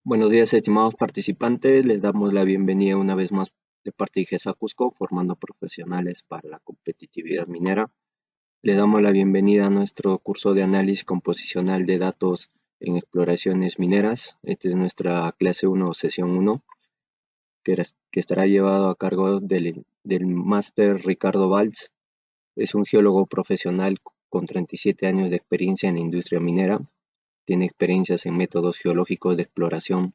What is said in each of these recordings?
Buenos días, estimados participantes. Les damos la bienvenida una vez más de parte de IGESA Cusco, formando profesionales para la competitividad minera. Les damos la bienvenida a nuestro curso de análisis composicional de datos en exploraciones mineras. Esta es nuestra clase 1, sesión 1, que estará llevado a cargo del máster Ricardo Valls. Es un geólogo profesional con 37 años de experiencia en la industria minera. Tiene experiencias en métodos geológicos de exploración.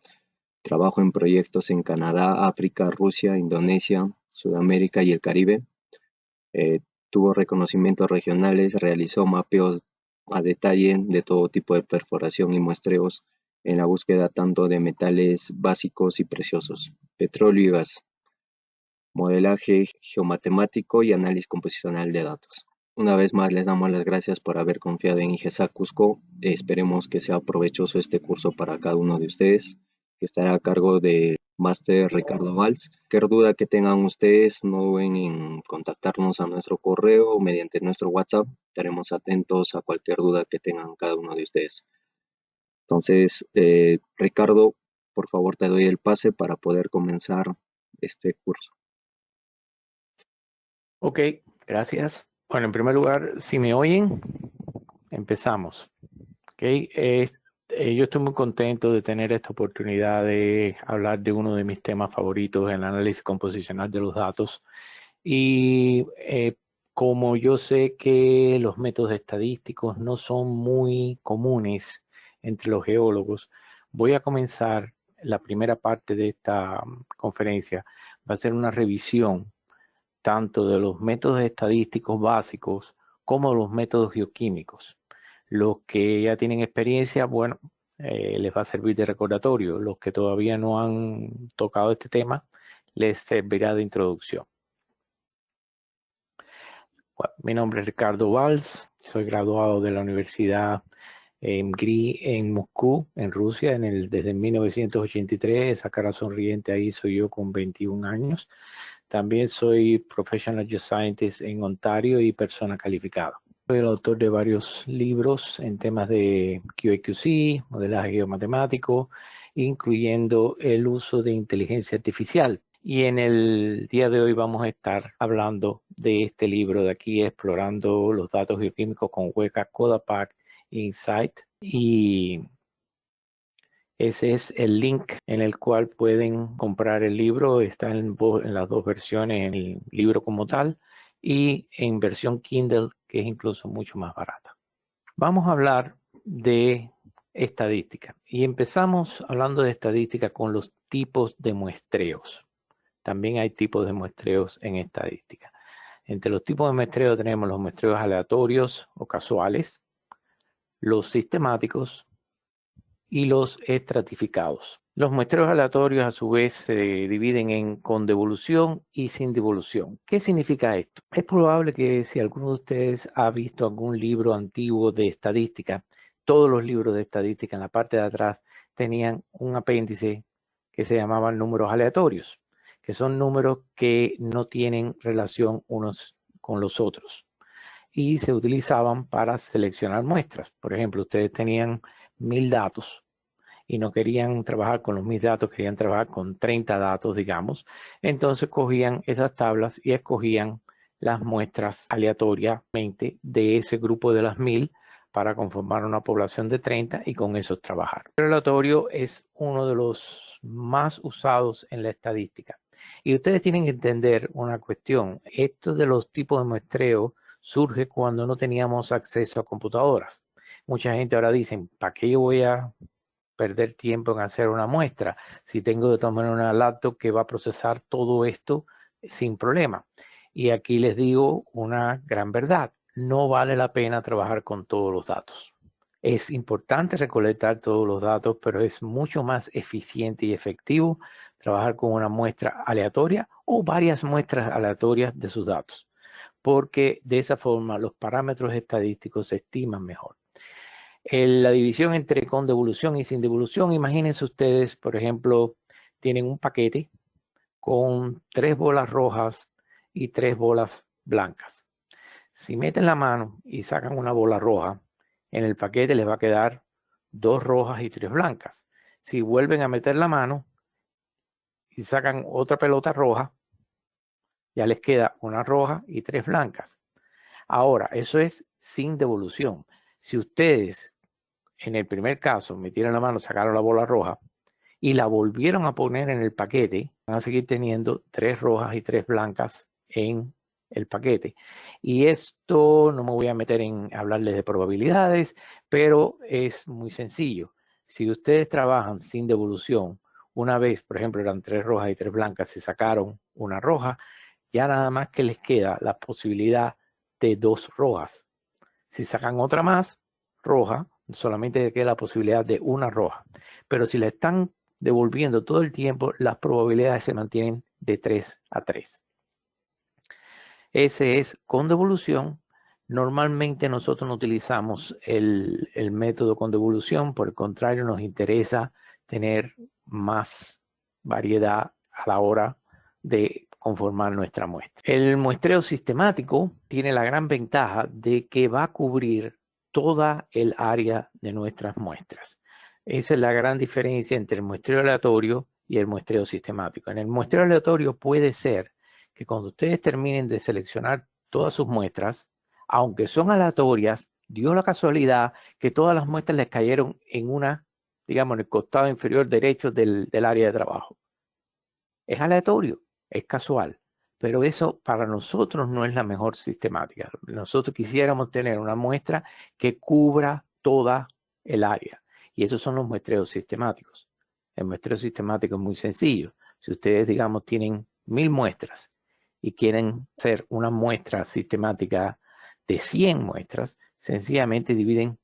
Trabajo en proyectos en Canadá, África, Rusia, Indonesia, Sudamérica y el Caribe. Eh, Tuvo reconocimientos regionales, realizó mapeos a detalle de todo tipo de perforación y muestreos en la búsqueda tanto de metales básicos y preciosos, petróleo y gas, modelaje geomatemático y análisis composicional de datos. Una vez más les damos las gracias por haber confiado en IGESA Cusco. Esperemos que sea provechoso este curso para cada uno de ustedes, que estará a cargo de Máster Ricardo Valls. Cualquier duda que tengan ustedes, no duden en contactarnos a nuestro correo o mediante nuestro WhatsApp. Estaremos atentos a cualquier duda que tengan cada uno de ustedes. Entonces, Ricardo, por favor te doy el pase para poder comenzar este curso. Ok, gracias. Bueno, en primer lugar, si me oyen, empezamos. Ok, yo estoy muy contento de tener esta oportunidad de hablar de uno de mis temas favoritos, el análisis composicional de los datos. Y como yo sé que los métodos estadísticos no son muy comunes entre los geólogos, voy a comenzar la primera parte de esta conferencia. Va a ser una revisión tanto de los métodos estadísticos básicos como los métodos geoquímicos. Los que ya tienen experiencia, bueno, les va a servir de recordatorio. Los que todavía no han tocado este tema, les servirá de introducción. Bueno, mi nombre es Ricardo Valls, soy graduado de la Universidad MGRI en Moscú, en Rusia, desde 1983. Esa cara sonriente ahí soy yo con 21 años. También soy Professional Geoscientist en Ontario y persona calificada. Soy el autor de varios libros en temas de QA/QC, modelaje geomatemático, incluyendo el uso de inteligencia artificial. Y en el día de hoy vamos a estar hablando de este libro de aquí, explorando los datos bioquímicos con Weka, Codapac, Insight. Y ese es el link en el cual pueden comprar el libro. Está en las dos versiones, en el libro como tal y en versión Kindle, que es incluso mucho más barata. Vamos a hablar de estadística. Y empezamos hablando de estadística con los tipos de muestreos. También hay tipos de muestreos en estadística. Entre los tipos de muestreo tenemos los muestreos aleatorios o casuales, los sistemáticos y los estratificados. Los muestreos aleatorios a su vez se dividen con devolución y sin devolución. ¿Qué significa esto? Es probable que si alguno de ustedes ha visto algún libro antiguo de estadística, todos los libros de estadística en la parte de atrás tenían un apéndice que se llamaban números aleatorios, que son números que no tienen relación unos con los otros y se utilizaban para seleccionar muestras. Por ejemplo, ustedes tenían 1000 datos y no querían trabajar con los 1000 datos, querían trabajar con 30 datos, digamos. Entonces cogían esas tablas y escogían las muestras aleatoriamente de ese grupo de las 1000 para conformar una población de 30 y con eso trabajar. El aleatorio es uno de los más usados en la estadística. Y ustedes tienen que entender una cuestión. Esto de los tipos de muestreo surge cuando no teníamos acceso a computadoras. Mucha gente ahora dice, ¿para qué yo voy a perder tiempo en hacer una muestra si tengo de tomar una laptop que va a procesar todo esto sin problema? Y aquí les digo una gran verdad, no vale la pena trabajar con todos los datos. Es importante recolectar todos los datos, pero es mucho más eficiente y efectivo trabajar con una muestra aleatoria o varias muestras aleatorias de sus datos, porque de esa forma los parámetros estadísticos se estiman mejor. La división entre con devolución y sin devolución, imagínense ustedes, por ejemplo, tienen un paquete con 3 bolas rojas y 3 bolas blancas. Si meten la mano y sacan una bola roja, en el paquete les va a quedar 2 rojas y 3 blancas. si vuelven a meter la mano y sacan otra pelota roja, ya les queda una roja y 3 blancas. Ahora, eso es sin devolución. Si ustedes en el primer caso metieron la mano, sacaron la bola roja y la volvieron a poner en el paquete, van a seguir teniendo 3 rojas y 3 blancas en el paquete. Y esto no me voy a meter en hablarles de probabilidades, pero es muy sencillo. Si ustedes trabajan sin devolución, una vez, por ejemplo, eran 3 rojas y 3 blancas, se sacaron una roja, ya nada más que les queda la posibilidad de 2 rojas. Si sacan otra más roja, solamente queda la posibilidad de una roja. Pero si la están devolviendo todo el tiempo, las probabilidades se mantienen de 3 a 3. Ese es con devolución. Normalmente nosotros no utilizamos el método con devolución, por el contrario, nos interesa tener más variedad a la hora de conformar nuestra muestra. El muestreo sistemático tiene la gran ventaja de que va a cubrir toda el área de nuestras muestras. Esa es la gran diferencia entre el muestreo aleatorio y el muestreo sistemático. En el muestreo aleatorio puede ser que cuando ustedes terminen de seleccionar todas sus muestras, aunque son aleatorias, dio la casualidad que todas las muestras les cayeron en una, digamos, en el costado inferior derecho del área de trabajo. Es aleatorio, es casual, pero eso para nosotros no es la mejor sistemática. Nosotros quisiéramos tener una muestra que cubra toda el área, y esos son los muestreos sistemáticos. El muestreo sistemático es muy sencillo. Si ustedes, digamos, tienen 1000 muestras y quieren hacer una muestra sistemática de 100 muestras, sencillamente dividen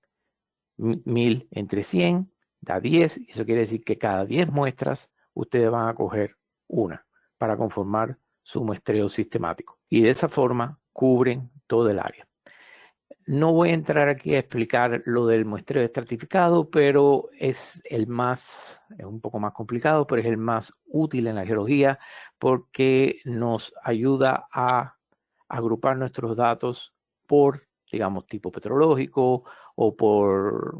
1000 entre 100, da 10, y eso quiere decir que cada 10 muestras ustedes van a coger una para conformar su muestreo sistemático. Y de esa forma cubren todo el área. No voy a entrar aquí a explicar lo del muestreo estratificado, pero es un poco más complicado, pero es el más útil en la geología porque nos ayuda a agrupar nuestros datos por, digamos, tipo petrológico o por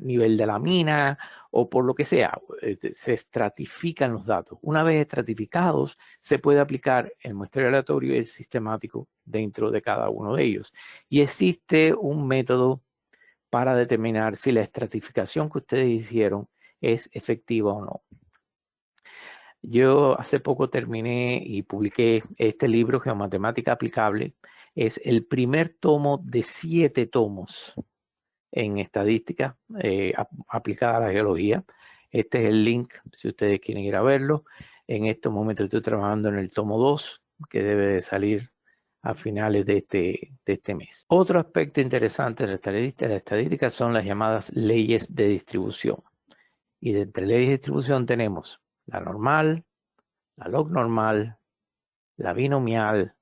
nivel de la mina o por lo que sea. Se estratifican los datos. Una vez estratificados, se puede aplicar el muestreo aleatorio y el sistemático dentro de cada uno de ellos. Y existe un método para determinar si la estratificación que ustedes hicieron es efectiva o no. Yo hace poco terminé y publiqué este libro, Geomatemática Aplicable. Es el primer tomo de 7 tomos en estadística aplicada a la geología. Este es el link si ustedes quieren ir a verlo. En estos momentos estoy trabajando en el tomo 2, que debe de salir a finales de este mes. Otro aspecto interesante de la estadística son las llamadas leyes de distribución. Y de entre leyes de distribución tenemos la normal, la log normal, la binomial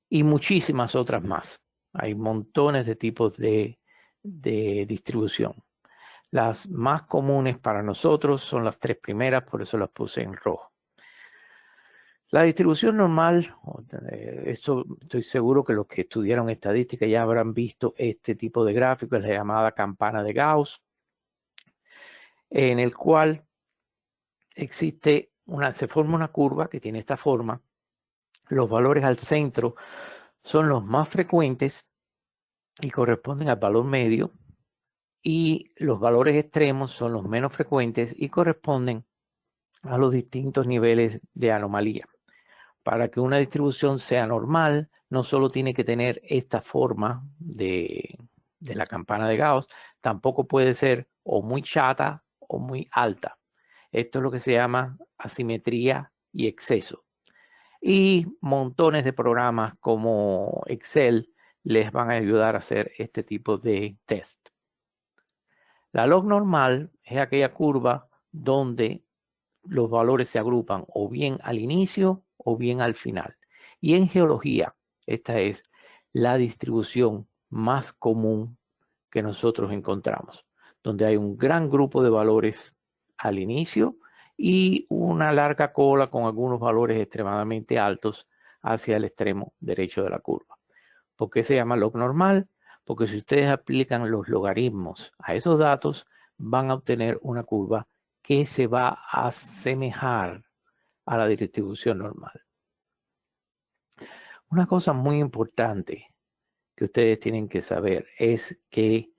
y muchísimas otras más. Hay montones de tipos de distribución. Las más comunes para nosotros son las 3 primeras, por eso las puse en rojo. La distribución normal, esto estoy seguro que los que estudiaron estadística ya habrán visto este tipo de gráfico, es la llamada campana de Gauss, en el cual se forma una curva que tiene esta forma. Los valores al centro son los más frecuentes y corresponden al valor medio, y los valores extremos son los menos frecuentes y corresponden a los distintos niveles de anomalía. Para que una distribución sea normal, no solo tiene que tener esta forma de la campana de Gauss, tampoco puede ser o muy chata o muy alta. Esto es lo que se llama asimetría y exceso. Y montones de programas como Excel les van a ayudar a hacer este tipo de test. La log normal es aquella curva donde los valores se agrupan o bien al inicio o bien al final. Y en geología, esta es la distribución más común que nosotros encontramos, donde hay un gran grupo de valores al inicio y una larga cola con algunos valores extremadamente altos hacia el extremo derecho de la curva. ¿Por qué se llama log normal? Porque si ustedes aplican los logaritmos a esos datos, van a obtener una curva que se va a asemejar a la distribución normal. Una cosa muy importante que ustedes tienen que saber es que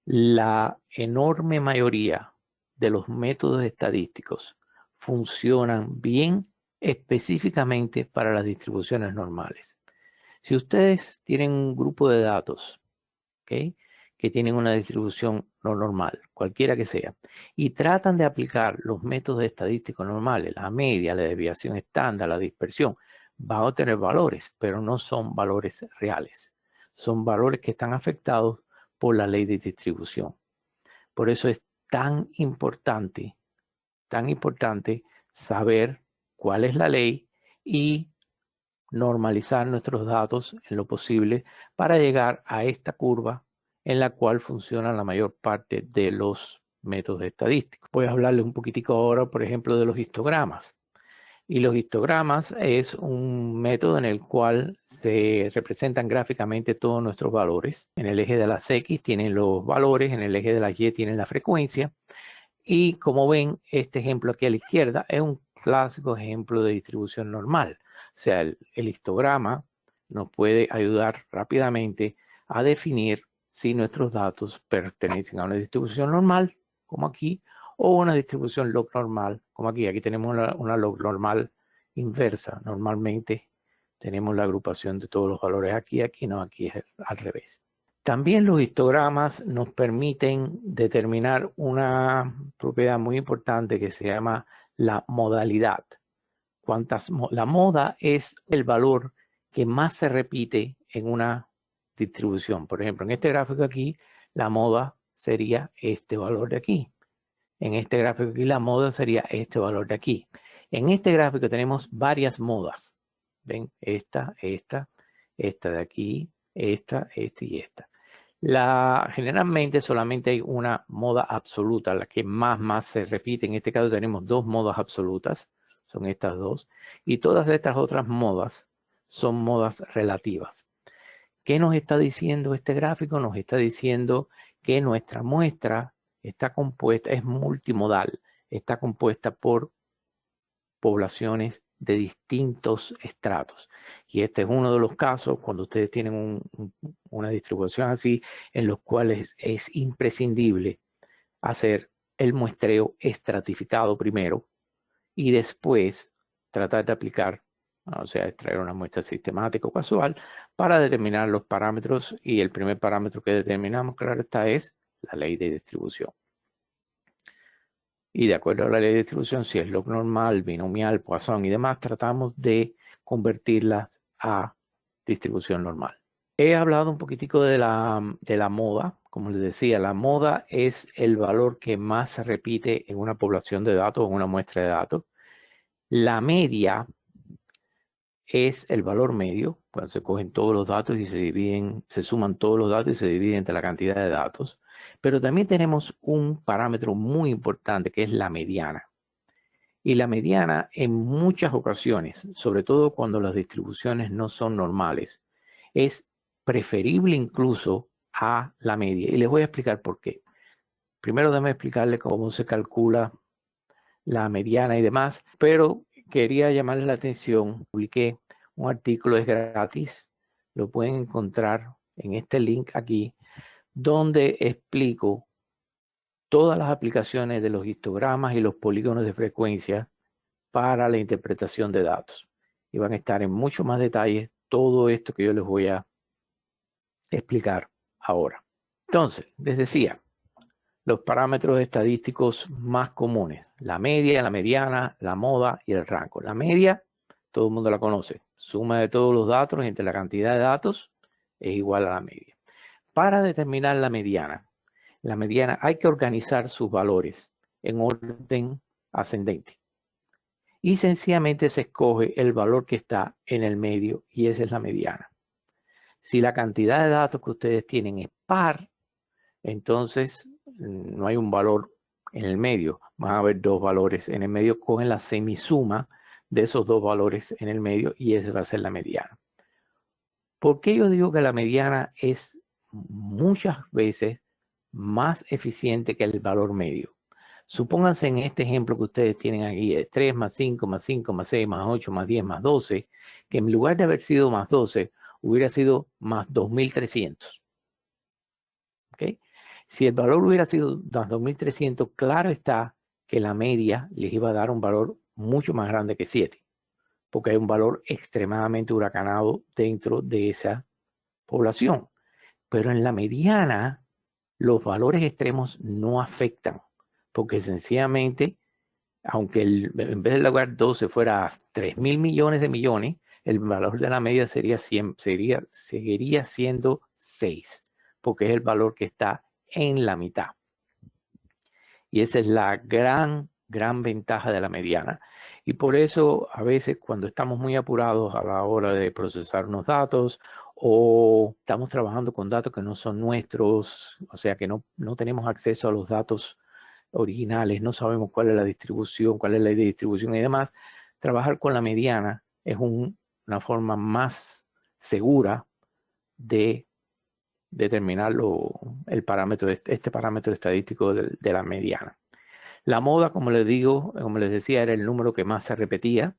la enorme mayoría de los métodos estadísticos funcionan bien específicamente para las distribuciones normales. Si ustedes tienen un grupo de datos, ¿okay?, que tienen una distribución no normal, cualquiera que sea, y tratan de aplicar los métodos estadísticos normales, la media, la desviación estándar, la dispersión, van a obtener valores, pero no son valores reales. Son valores que están afectados por la ley de distribución. Por eso es tan importante saber cuál es la ley y normalizar nuestros datos en lo posible para llegar a esta curva en la cual funciona la mayor parte de los métodos estadísticos. Voy a hablarles un poquitico ahora, por ejemplo, de los histogramas. Y los histogramas es un método en el cual se representan gráficamente todos nuestros valores. En el eje de las X tienen los valores, en el eje de las Y tienen la frecuencia. Y como ven, este ejemplo aquí a la izquierda es un clásico ejemplo de distribución normal. O sea, el histograma nos puede ayudar rápidamente a definir si nuestros datos pertenecen a una distribución normal, como aquí, o una distribución log normal, como aquí. Aquí tenemos una log normal inversa. Normalmente tenemos la agrupación de todos los valores aquí, aquí no, aquí es al revés. También los histogramas nos permiten determinar una propiedad muy importante que se llama la modalidad. La moda es el valor que más se repite en una distribución. Por ejemplo, en este gráfico aquí, la moda sería este valor de aquí. En este gráfico aquí, la moda sería este valor de aquí. En este gráfico tenemos varias modas. ¿Ven? Esta de aquí, esta y esta. Generalmente solamente hay una moda absoluta, la que más se repite. En este caso tenemos dos modas absolutas, son estas dos. Y todas estas otras modas son modas relativas. ¿Qué nos está diciendo este gráfico? Nos está diciendo que nuestra muestra está compuesta, es multimodal, está compuesta por poblaciones de distintos estratos. Y este es uno de los casos cuando ustedes tienen una distribución así, en los cuales es imprescindible hacer el muestreo estratificado primero y después tratar de aplicar, o sea, extraer una muestra sistemática o casual para determinar los parámetros, y el primer parámetro que determinamos, claro está, es la ley de distribución. Y de acuerdo a la ley de distribución, si es log normal, binomial, Poisson y demás, tratamos de convertirlas a distribución normal. He hablado un poquitico de la moda. Como les decía, la moda es el valor que más se repite en una población de datos o en una muestra de datos. La media es el valor medio, cuando se cogen todos los datos y se suman todos los datos y se dividen entre la cantidad de datos. Pero también tenemos un parámetro muy importante que es la mediana. Y la mediana en muchas ocasiones, sobre todo cuando las distribuciones no son normales, es preferible incluso a la media. Y les voy a explicar por qué. Primero déjenme explicarles cómo se calcula la mediana y demás, pero quería llamarles la atención. Publiqué un artículo, es gratis, lo pueden encontrar en este link aquí, donde explico todas las aplicaciones de los histogramas y los polígonos de frecuencia para la interpretación de datos. Y van a estar en mucho más detalle todo esto que yo les voy a explicar ahora. Entonces, les decía, los parámetros estadísticos más comunes: la media, la mediana, la moda y el rango. La media, todo el mundo la conoce. Suma de todos los datos entre la cantidad de datos es igual a la media. Para determinar la mediana hay que organizar sus valores en orden ascendente. Y sencillamente se escoge el valor que está en el medio y esa es la mediana. Si la cantidad de datos que ustedes tienen es par, entonces no hay un valor en el medio. Van a haber dos valores en el medio, cogen la semisuma de esos dos valores en el medio y esa va a ser la mediana. ¿Por qué yo digo que la mediana es muchas veces más eficiente que el valor medio? Supónganse en este ejemplo que ustedes tienen aquí, 3 más 5 más 5 más 6 más 8 más 10 más 12, que en lugar de haber sido más 12, hubiera sido más 2300. ¿Okay? Si el valor hubiera sido más 2300, claro está que la media les iba a dar un valor mucho más grande que 7, porque hay un valor extremadamente huracanado dentro de esa población. Pero en la mediana, los valores extremos no afectan, porque sencillamente, aunque en vez del lugar 12 fuera 3.000 millones de millones, el valor de la media seguiría siendo 6, porque es el valor que está en la mitad. Y esa es la gran ventaja de la mediana. Y por eso a veces cuando estamos muy apurados a la hora de procesar unos datos o estamos trabajando con datos que no son nuestros, o sea que no tenemos acceso a los datos originales, no sabemos cuál es la distribución, cuál es la distribución y demás, trabajar con la mediana es una forma más segura de determinar el parámetro, este parámetro estadístico de la mediana. La moda, como les digo, como les decía, era el número que más se repetía.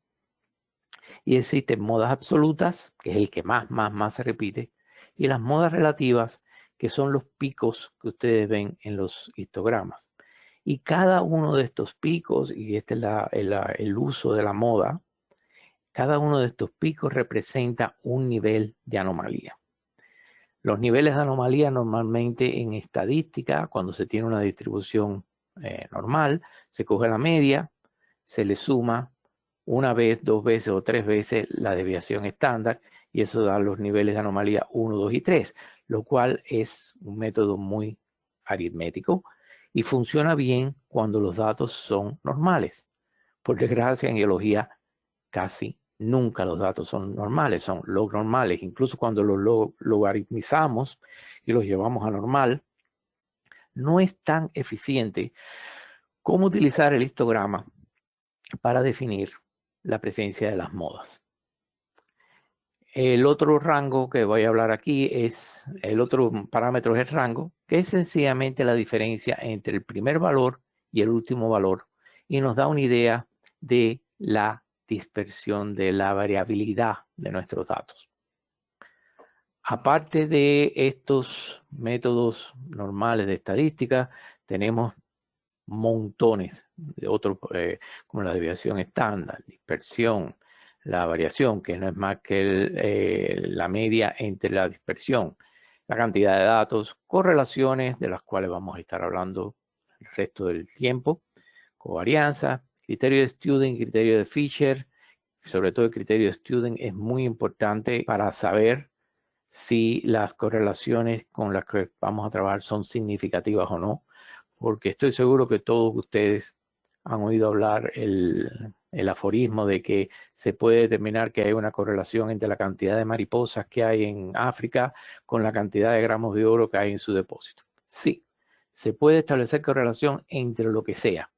Y existen modas absolutas, que es el que más se repite, y las modas relativas, que son los picos que ustedes ven en los histogramas. Y cada uno de estos picos, y este es el uso de la moda, cada uno de estos picos representa un nivel de anomalía. Los niveles de anomalía normalmente en estadística, cuando se tiene una distribución normal, se coge la media, se le suma una vez, 2 veces o 3 veces la desviación estándar y eso da los niveles de anomalía 1, 2 y 3, lo cual es un método muy aritmético y funciona bien cuando los datos son normales. Por desgracia, en geología casi nunca los datos son normales, son log normales. Incluso cuando los logaritmizamos y los llevamos a normal, no es tan eficiente como utilizar el histograma para definir la presencia de las modas. El otro rango que voy a hablar aquí es, el otro parámetro es el rango, que es sencillamente la diferencia entre el primer valor y el último valor y nos da una idea de la dispersión de la variabilidad de nuestros datos. Aparte de estos métodos normales de estadística, tenemos montones de otros, como la desviación estándar, dispersión, la variación, que no es más que la media entre la dispersión, la cantidad de datos, correlaciones de las cuales vamos a estar hablando el resto del tiempo, covarianza, criterio de Student, criterio de Fisher, sobre todo el criterio de Student es muy importante para saber si las correlaciones con las que vamos a trabajar son significativas o no, porque estoy seguro que todos ustedes han oído hablar el aforismo de que se puede determinar que hay una correlación entre la cantidad de mariposas que hay en África con la cantidad de gramos de oro que hay en su depósito. Sí, se puede establecer correlación entre lo que sea.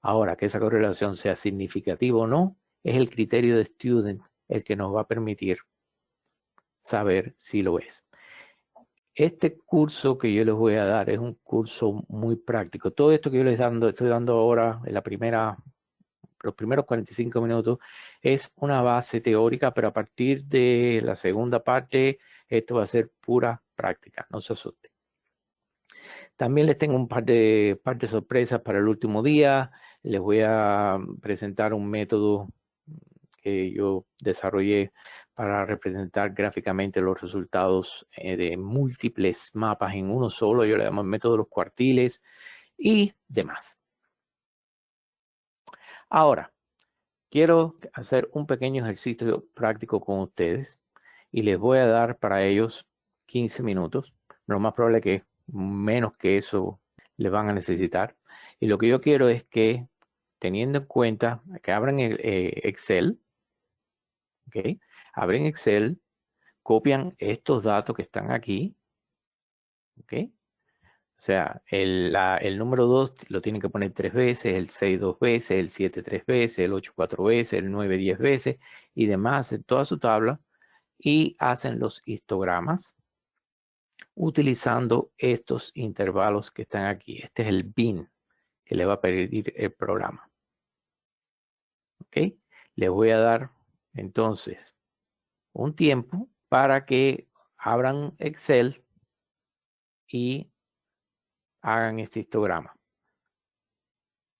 Ahora, que esa correlación sea significativa o no, es el criterio de Student el que nos va a permitir saber si lo es. Este curso que yo les voy a dar es un curso muy práctico. Todo esto que yo estoy dando ahora en los primeros 45 minutos es una base teórica, pero a partir de la segunda parte esto va a ser pura práctica, no se asusten. También les tengo un par de sorpresas para el último día. Les voy a presentar un método que yo desarrollé para representar gráficamente los resultados de múltiples mapas en uno solo. Yo le llamo el método de los cuartiles y demás. Ahora, quiero hacer un pequeño ejercicio práctico con ustedes y les voy a dar para ellos 15 minutos. Lo más probable es que menos que eso les van a necesitar. Y lo que yo quiero es que, teniendo en cuenta que abran el Excel, ¿ok? Abren Excel, copian estos datos que están aquí, ¿ok? O sea, el número 2 lo tienen que poner 3 veces, el 6 2 veces, el 7 3 veces, el 8 4 veces, el 9 10 veces y demás en toda su tabla y hacen los histogramas utilizando estos intervalos que están aquí. Este es el bin, que le va a pedir el programa. ¿Ok? Les voy a dar entonces un tiempo para que abran Excel y hagan este histograma.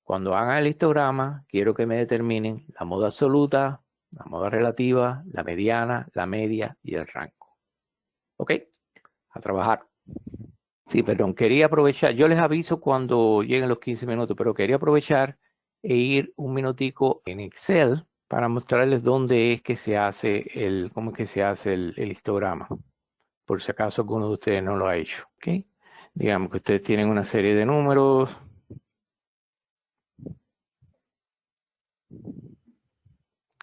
Cuando hagan el histograma, quiero que me determinen la moda absoluta, la moda relativa, la mediana, la media y el rango. ¿Ok? A trabajar. Sí, perdón, quería aprovechar, yo les aviso cuando lleguen los 15 minutos, pero quería aprovechar e ir un minutico en Excel para mostrarles dónde es que se hace cómo es que se hace el histograma, por si acaso alguno de ustedes no lo ha hecho. ¿Ok? Digamos que ustedes tienen una serie de números.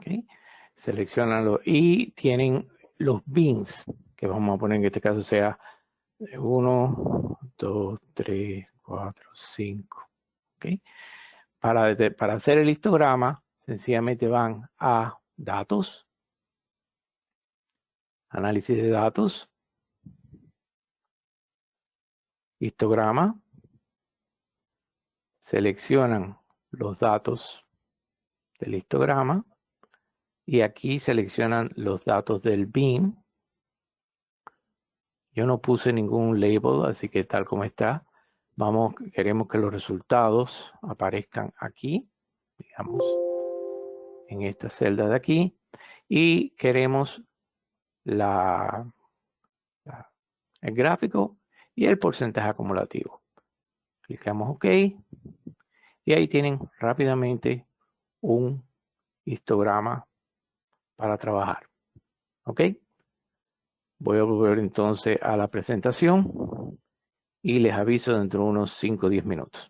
¿Ok? Seleccionanlo y tienen los bins, que vamos a poner en este caso sea 1, 2, 3, 4, 5. ¿Ok? Para hacer el histograma, sencillamente van a datos, análisis de datos, histograma, seleccionan los datos del histograma y aquí seleccionan los datos del bin. Yo no puse ningún label, así que tal como está, queremos que los resultados aparezcan aquí, digamos, en esta celda de aquí, y queremos el gráfico y el porcentaje acumulativo. Clicamos OK y ahí tienen rápidamente un histograma para trabajar. ¿Ok? Voy a volver entonces a la presentación y les aviso dentro de unos 5 o 10 minutos.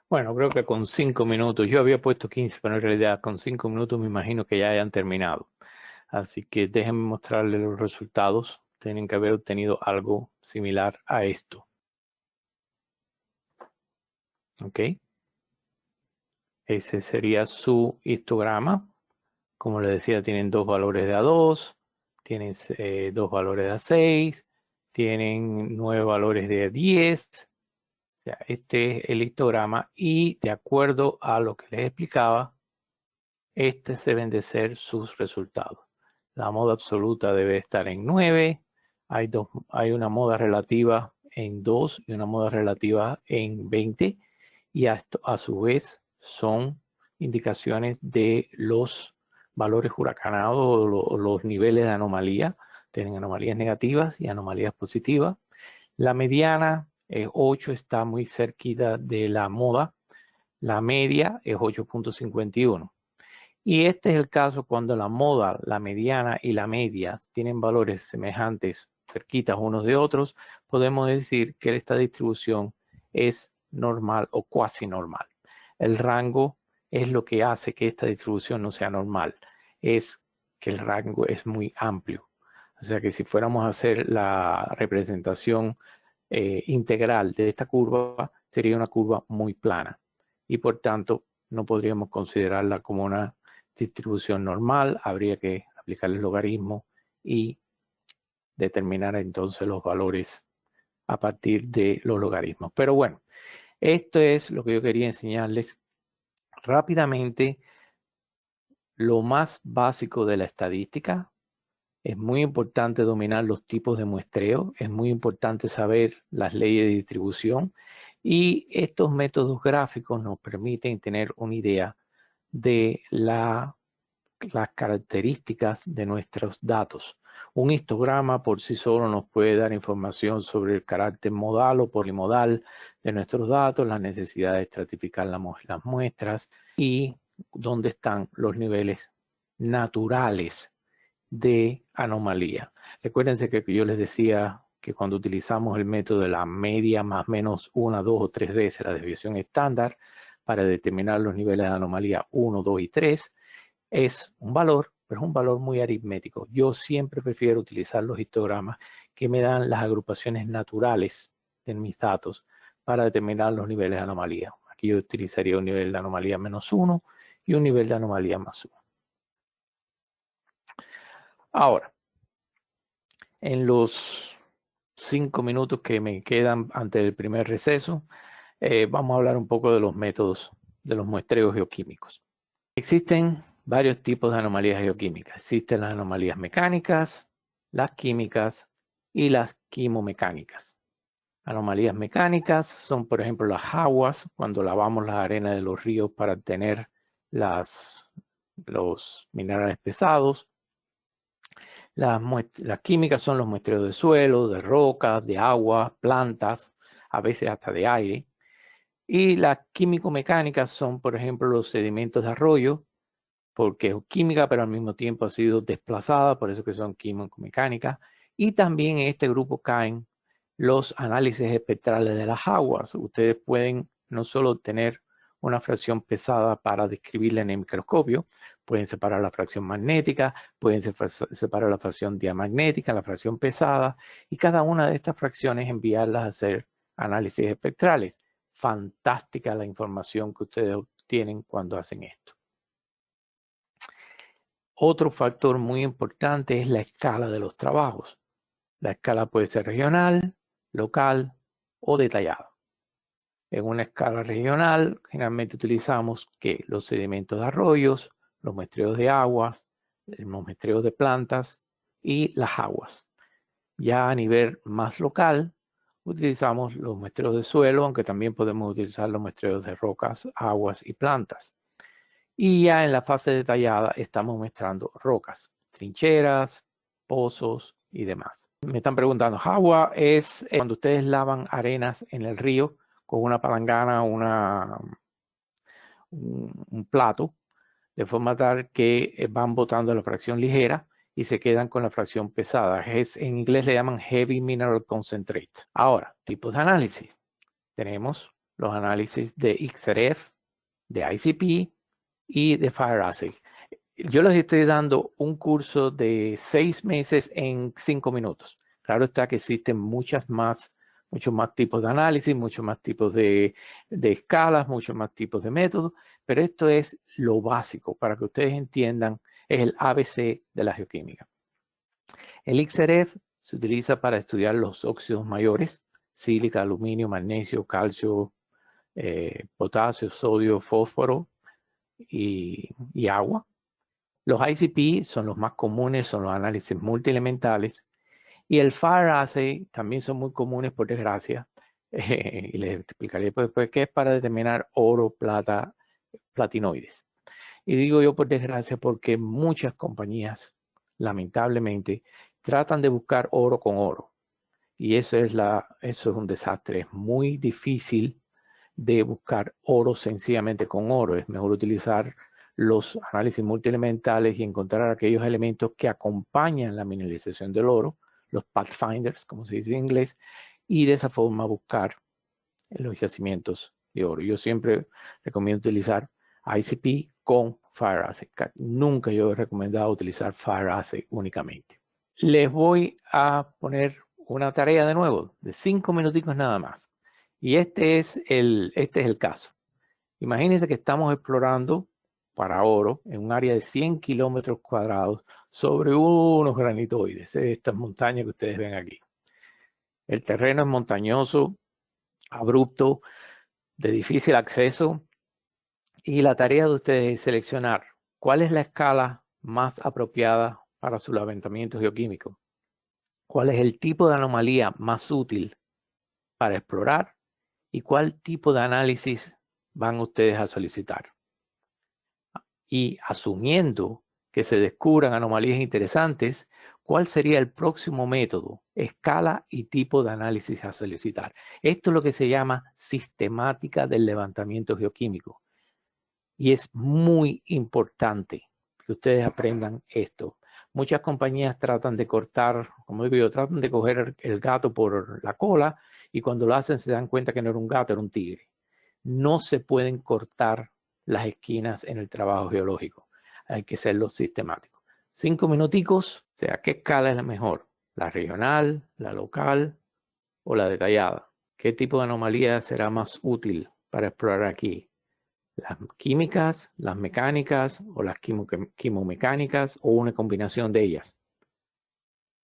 Bueno, creo que con 5 minutos, yo había puesto 15, pero en realidad con 5 minutos me imagino que ya hayan terminado. Así que déjenme mostrarles los resultados. Tienen que haber obtenido algo similar a esto. ¿Ok? Ese sería su histograma. Como les decía, tienen 2 valores de A2, tienen 2 valores de A6, tienen 9 valores de A10. O sea, este es el histograma y de acuerdo a lo que les explicaba, estos deben de ser sus resultados. La moda absoluta debe estar en 9, hay una moda relativa en 2 y una moda relativa en 20 y a su vez son indicaciones de los valores huracanados o los niveles de anomalía. Tienen anomalías negativas y anomalías positivas. La mediana es 8, está muy cerquita de la moda. La media es 8.51. Y este es el caso cuando la moda, la mediana y la media tienen valores semejantes, cerquitas unos de otros, podemos decir que esta distribución es normal o cuasi normal. El rango es lo que hace que esta distribución no sea normal, es que el rango es muy amplio. O sea que si fuéramos a hacer la representación integral de esta curva, sería una curva muy plana y por tanto no podríamos considerarla como una distribución normal. Habría que aplicar el logaritmo y determinar entonces los valores a partir de los logaritmos. Pero bueno, esto es lo que yo quería enseñarles rápidamente. Lo más básico de la estadística. Es muy importante dominar los tipos de muestreo, es muy importante saber las leyes de distribución y estos métodos gráficos nos permiten tener una idea de las características de nuestros datos. Un histograma por sí solo nos puede dar información sobre el carácter modal o polimodal de nuestros datos, la necesidad de estratificar las muestras y dónde están los niveles naturales de anomalía. Recuérdense que yo les decía que cuando utilizamos el método de la media más o menos 1, 2 o 3 veces la desviación estándar para determinar los niveles de anomalía 1, 2 y 3, es un valor, pero es un valor muy aritmético. Yo siempre prefiero utilizar los histogramas que me dan las agrupaciones naturales de mis datos para determinar los niveles de anomalía. Aquí yo utilizaría un nivel de anomalía -1 y un nivel de anomalía +1. Ahora, En los 5 minutos que me quedan antes del primer receso, vamos a hablar un poco de los métodos de los muestreos geoquímicos. Existen varios tipos de anomalías geoquímicas. Existen las anomalías mecánicas, las químicas y las quimomecánicas. Anomalías mecánicas son, por ejemplo, las aguas, cuando lavamos las arenas de los ríos para obtener los minerales pesados. Las químicas son los muestreos de suelo, de rocas, de agua, plantas, a veces hasta de aire. Y las químico-mecánicas son, por ejemplo, los sedimentos de arroyo, porque es química, pero al mismo tiempo ha sido desplazada, por eso que son químico-mecánicas. Y también en este grupo caen los análisis espectrales de las aguas. Ustedes pueden no solo obtener una fracción pesada para describirla en el microscopio, pueden separar la fracción magnética, pueden separar la fracción diamagnética, la fracción pesada, y cada una de estas fracciones enviarlas a hacer análisis espectrales. Fantástica la información que ustedes obtienen cuando hacen esto. Otro factor muy importante es la escala de los trabajos. La escala puede ser regional, local o detallada. En una escala regional, generalmente utilizamos los sedimentos de arroyos, los muestreos de aguas, los muestreos de plantas y las aguas. Ya a nivel más local, utilizamos los muestreos de suelo, aunque también podemos utilizar los muestreos de rocas, aguas y plantas. Y ya en la fase detallada estamos muestrando rocas, trincheras, pozos y demás. Me están preguntando, agua es cuando ustedes lavan arenas en el río con una palangana, un plato, de forma tal que van botando la fracción ligera y se quedan con la fracción pesada. En inglés le llaman Heavy Mineral Concentrate. Ahora, tipos de análisis. Tenemos los análisis de XRF, de ICP y de Fire Assay. Yo les estoy dando un curso de 6 meses en 5 minutos. Claro está que existen muchos más tipos de análisis, muchos más tipos de escalas, muchos más tipos de métodos, pero esto es lo básico para que ustedes entiendan, es el ABC de la geoquímica. El XRF se utiliza para estudiar los óxidos mayores, sílica, aluminio, magnesio, calcio, potasio, sodio, fósforo y agua. Los ICP son los más comunes, son los análisis multielementales. Y el Fire Assay también son muy comunes, por desgracia. Y les explicaré después qué es para determinar oro, plata, platinoides. Y digo yo por desgracia porque muchas compañías, lamentablemente, tratan de buscar oro con oro. Y eso es un desastre. Es muy difícil de buscar oro sencillamente con oro. Es mejor utilizar los análisis multielementales y encontrar aquellos elementos que acompañan la mineralización del oro, los pathfinders, como se dice en inglés, y de esa forma buscar los yacimientos de oro. Yo siempre recomiendo utilizar ICP con Fire Assay. Nunca yo he recomendado utilizar Fire Assay únicamente. Les voy a poner una tarea de nuevo, de 5 minuticos nada más. Y este es el caso. Imagínense que estamos explorando para oro en un área de 100 kilómetros cuadrados sobre unos granitoides, estas montañas que ustedes ven aquí. El terreno es montañoso, abrupto, de difícil acceso, y la tarea de ustedes es seleccionar cuál es la escala más apropiada para su levantamiento geoquímico, cuál es el tipo de anomalía más útil para explorar y cuál tipo de análisis van ustedes a solicitar. Y asumiendo que se descubran anomalías interesantes, ¿cuál sería el próximo método, escala y tipo de análisis a solicitar? Esto es lo que se llama sistemática del levantamiento geoquímico. Y es muy importante que ustedes aprendan esto. Muchas compañías tratan de cortar, como digo yo, tratan de coger el gato por la cola y cuando lo hacen se dan cuenta que no era un gato, era un tigre. No se pueden cortar las esquinas en el trabajo geológico. Hay que serlo sistemático. 5 minuticos, o sea, ¿qué escala es la mejor? ¿La regional, la local o la detallada? ¿Qué tipo de anomalía será más útil para explorar aquí? ¿Las químicas, las mecánicas o las quimomecánicas o una combinación de ellas?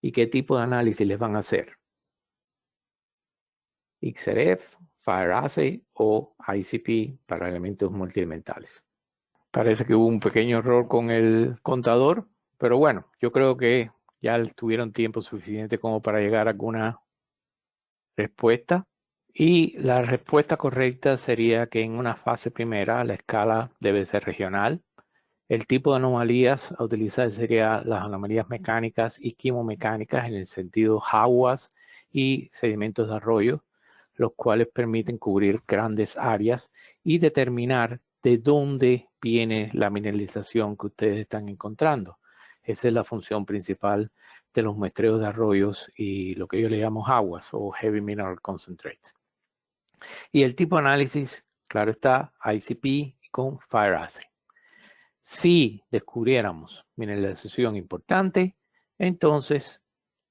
y qué tipo de análisis les van a hacer. XRF, FireAssay o ICP para elementos multielementales. Parece que hubo un pequeño error con el contador, pero bueno, yo creo que ya tuvieron tiempo suficiente como para llegar a alguna respuesta. Y la respuesta correcta sería que en una fase primera la escala debe ser regional. El tipo de anomalías a utilizar sería las anomalías mecánicas y quimomecánicas en el sentido aguas y sedimentos de arroyo, los cuales permiten cubrir grandes áreas y determinar de dónde viene la mineralización que ustedes están encontrando. Esa es la función principal de los muestreos de arroyos y lo que yo le llamo aguas o Heavy Mineral Concentrates. Y el tipo de análisis, claro está, ICP con FireAssay. Si descubriéramos mineralización importante, entonces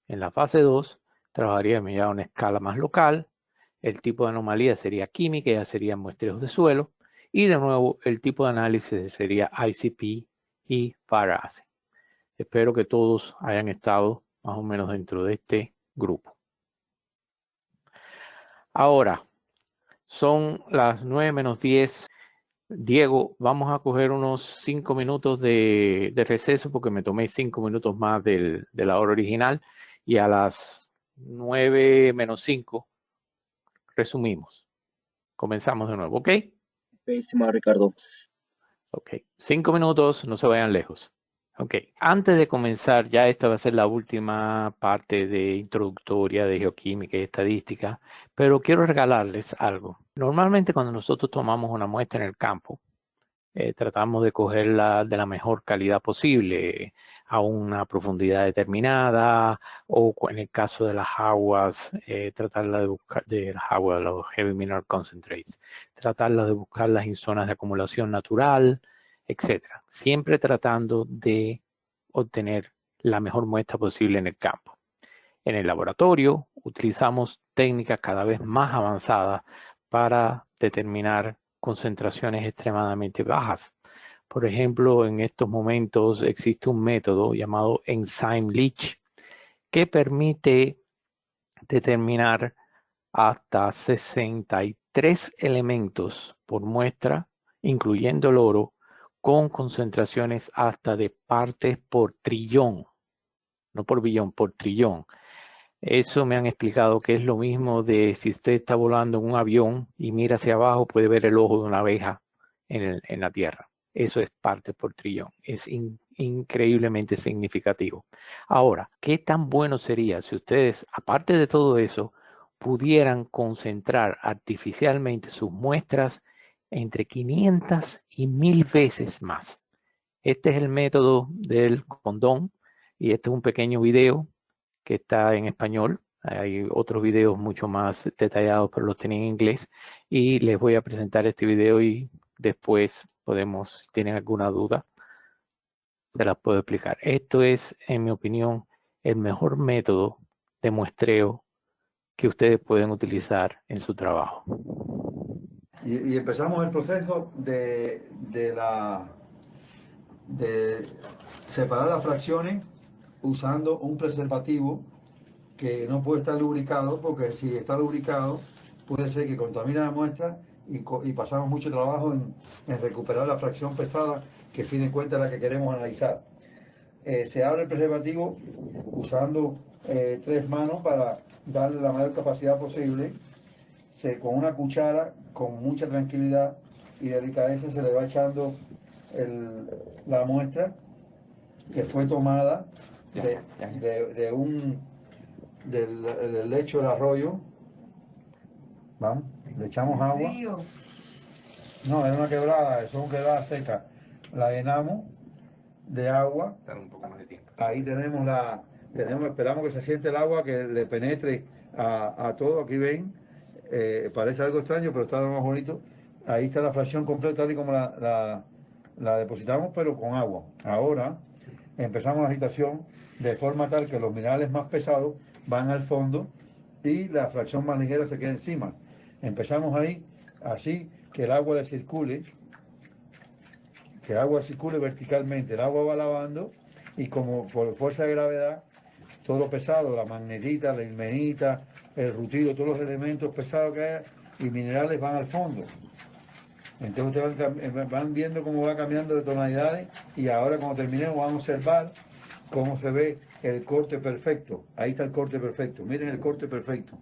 en la fase 2 trabajaríamos ya a una escala más local. El tipo de anomalía sería química, ya serían muestreos de suelo. Y de nuevo, el tipo de análisis sería ICP y FireAssay. Espero que todos hayan estado más o menos dentro de este grupo. Ahora, son las 9:10. Diego, vamos a coger unos 5 minutos de receso porque me tomé 5 minutos más de la hora original y a las 9:05 resumimos. Comenzamos de nuevo, ¿ok? Estimado Ricardo. Ok, 5 minutos, no se vayan lejos. Ok, antes de comenzar, ya esta va a ser la última parte de introductoria de geoquímica y estadística, pero quiero regalarles algo. Normalmente cuando nosotros tomamos una muestra en el campo, tratamos de cogerla de la mejor calidad posible, a una profundidad determinada, o en el caso de las aguas, tratarla de buscar, de las aguas, los heavy mineral concentrates, tratarla de buscarlas en zonas de acumulación natural, etcétera. Siempre tratando de obtener la mejor muestra posible en el campo. En el laboratorio utilizamos técnicas cada vez más avanzadas para determinar concentraciones extremadamente bajas. Por ejemplo, en estos momentos existe un método llamado Enzyme Leach que permite determinar hasta 63 elementos por muestra, incluyendo el oro, con concentraciones hasta de partes por trillón, no por billón, por trillón. Eso me han explicado que es lo mismo de si usted está volando en un avión y mira hacia abajo, puede ver el ojo de una abeja en la Tierra. Eso es parte por trillón. Es increíblemente significativo. Ahora, ¿qué tan bueno sería si ustedes, aparte de todo eso, pudieran concentrar artificialmente sus muestras entre 500 y 1000 veces más? Este es el método del condón y este es un pequeño video que está en español. Hay otros videos mucho más detallados, pero los tenía en inglés. Y les voy a presentar este video y después podemos, si tienen alguna duda, se las puedo explicar. Esto es, en mi opinión, el mejor método de muestreo que ustedes pueden utilizar en su trabajo. Y empezamos el proceso de separar las fracciones usando un preservativo que no puede estar lubricado, porque si está lubricado puede ser que contamine la muestra y pasamos mucho trabajo en recuperar la fracción pesada, que a fin de cuentas es la que queremos analizar. Se abre el preservativo usando 3 manos para darle la mayor capacidad posible. Con una cuchara, con mucha tranquilidad y delicadeza, se le va echando la muestra que fue tomada del lecho del arroyo. Vamos, le echamos agua. No, es una quebrada, son quebradas secas. La llenamos de agua. Un poco más de tiempo. Ahí esperamos que se siente el agua, que le penetre a todo. Aquí ven, parece algo extraño, pero está lo más bonito. Ahí está la fracción completa, tal y como la depositamos, pero con agua. Ahora empezamos la agitación de forma tal que los minerales más pesados van al fondo y la fracción más ligera se queda encima. Empezamos ahí, así que el agua le circule, verticalmente. El agua va lavando y como por fuerza de gravedad todo lo pesado, la magnetita, la ilmenita, el rutilo, todos los elementos pesados que hay y minerales van al fondo. Entonces ustedes van viendo cómo va cambiando de tonalidades y ahora cuando terminemos vamos a observar cómo se ve el corte perfecto. Ahí está el corte perfecto. Miren el corte perfecto.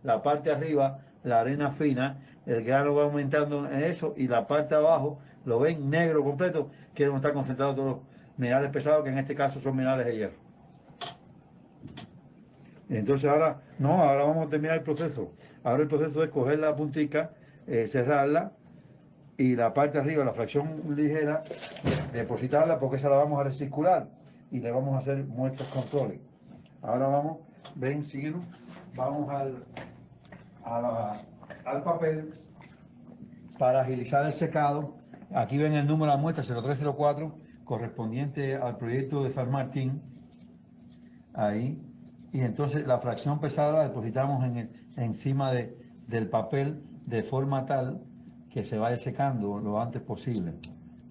La parte de arriba, la arena fina, el grano va aumentando en eso y la parte de abajo lo ven negro completo, que es donde están concentrados todos los minerales pesados, que en este caso son minerales de hierro. Entonces ahora vamos a terminar el proceso. Ahora el proceso es coger la puntica, cerrarla y la parte de arriba, la fracción ligera, depositarla porque esa la vamos a recircular y le vamos a hacer muestras controles. Ahora vamos, ven, síguenos, vamos al papel para agilizar el secado. Aquí ven el número de la muestra 0304 correspondiente al proyecto de San Martín. Ahí. Y entonces la fracción pesada la depositamos encima del papel de forma tal que se vaya secando lo antes posible.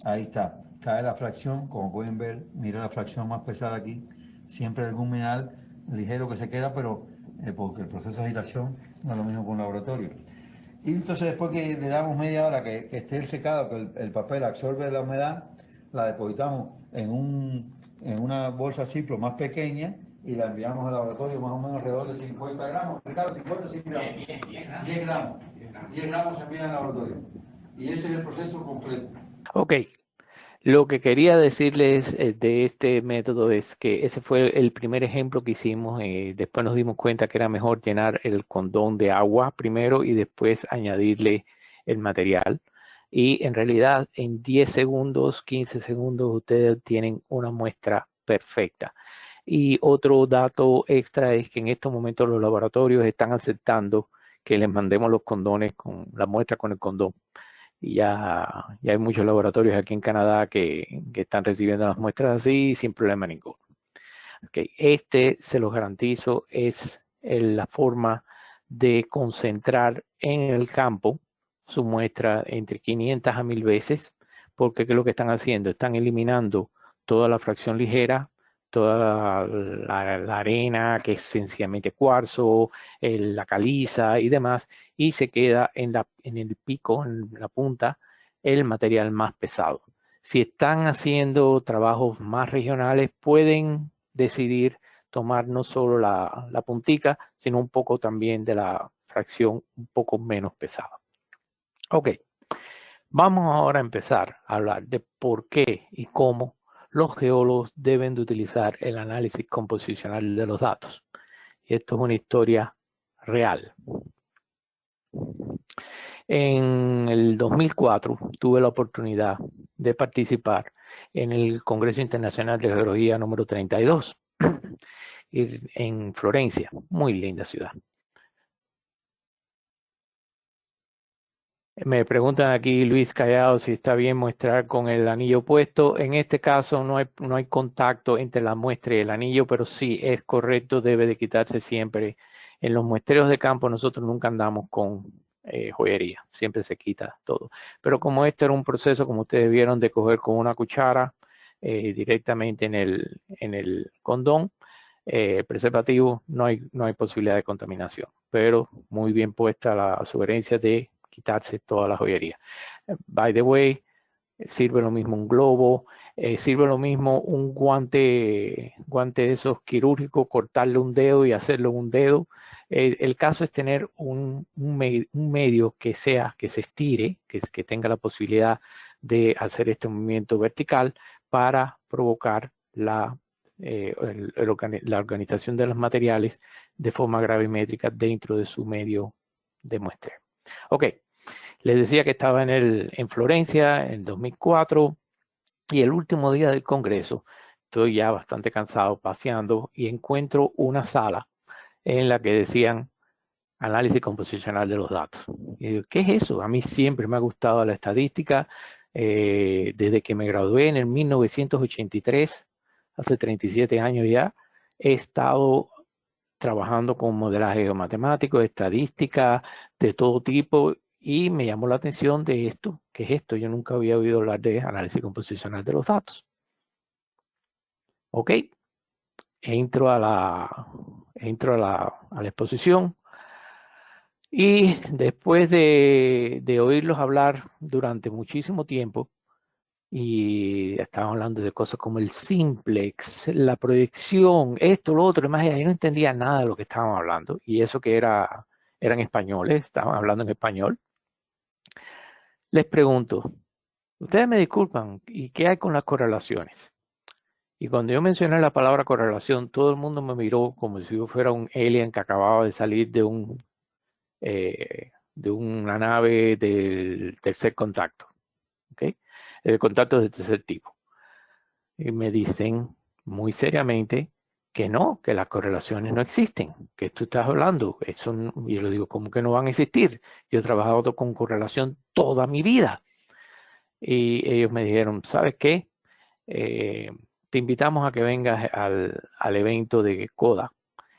Ahí está. Cae la fracción, como pueden ver, mira la fracción más pesada aquí. Siempre algún mineral ligero que se queda, pero porque el proceso de agitación no es lo mismo que un laboratorio. Y entonces después que le damos media hora que esté el secado, que el papel absorbe la humedad, la depositamos en una bolsa Ziploc más pequeña y la enviamos al laboratorio más o menos alrededor de 50 gramos. Ricardo, 50 o 100 gramos. 10 gramos. 10 gramos se envían al laboratorio. Y ese es el proceso completo. Ok. Lo que quería decirles de este método es que ese fue el primer ejemplo que hicimos. Después nos dimos cuenta que era mejor llenar el condón de agua primero y después añadirle el material. Y en realidad en 10 segundos, 15 segundos, ustedes tienen una muestra perfecta. Y otro dato extra es que en estos momentos los laboratorios están aceptando que les mandemos los condones con la muestra con el condón. Y ya hay muchos laboratorios aquí en Canadá que están recibiendo las muestras así sin problema ninguno. Okay. Este, se los garantizo, es la forma de concentrar en el campo su muestra entre 500 a 1000 veces, porque ¿qué es lo que están haciendo? Están eliminando toda la fracción ligera, toda la arena, que es sencillamente cuarzo, la caliza y demás, y se queda en el pico, en la punta, el material más pesado. Si están haciendo trabajos más regionales, pueden decidir tomar no solo la puntica, sino un poco también de la fracción un poco menos pesada. Ok, vamos ahora a empezar a hablar de por qué y cómo los geólogos deben de utilizar el análisis composicional de los datos. Y esto es una historia real. En el 2004 tuve la oportunidad de participar en el Congreso Internacional de Geología número 32 en Florencia, muy linda ciudad. Me preguntan aquí, Luis Callado, si está bien mostrar con el anillo puesto. En este caso no hay contacto entre la muestra y el anillo, pero sí es correcto, debe de quitarse siempre. En los muestreos de campo nosotros nunca andamos con joyería, siempre se quita todo. Pero como este era un proceso, como ustedes vieron, de coger con una cuchara directamente en el condón preservativo, no hay posibilidad de contaminación. Pero muy bien puesta la sugerencia de quitarse toda la joyería. By the way, sirve lo mismo un globo, sirve lo mismo un guante de esos quirúrgicos, cortarle un dedo y hacerlo un dedo. El caso es tener un medio que se estire, que tenga la posibilidad de hacer este movimiento vertical para provocar la organización de los materiales de forma gravimétrica dentro de su medio de muestreo. Ok, les decía que estaba en Florencia en 2004 y el último día del Congreso estoy ya bastante cansado paseando y encuentro una sala en la que decían análisis composicional de los datos. Y digo, ¿qué es eso? A mí siempre me ha gustado la estadística. Desde que me gradué en el 1983, hace 37 años ya, he estado trabajando con modelaje geomatemático, estadística de todo tipo, y me llamó la atención de esto. ¿Qué es esto? Yo nunca había oído hablar de análisis composicional de los datos. Ok, entro a la exposición y después de oírlos hablar durante muchísimo tiempo, y estaban hablando de cosas como el simplex, la proyección, esto, lo otro, más yo no entendía nada de lo que estaban hablando, y eso que eran españoles, estaban hablando en español. Les pregunto, ustedes me disculpan, ¿y qué hay con las correlaciones? Y cuando yo mencioné la palabra correlación, todo el mundo me miró como si yo fuera un alien que acababa de salir de una nave del tercer contacto, ¿ok? El contacto del tercer tipo. Y me dicen muy seriamente que no, que las correlaciones no existen, que tú estás hablando. Eso, y yo le digo, ¿cómo que no van a existir? Yo he trabajado con correlación toda mi vida. Y ellos me dijeron, ¿sabes qué? Te invitamos a que vengas al evento de CODA,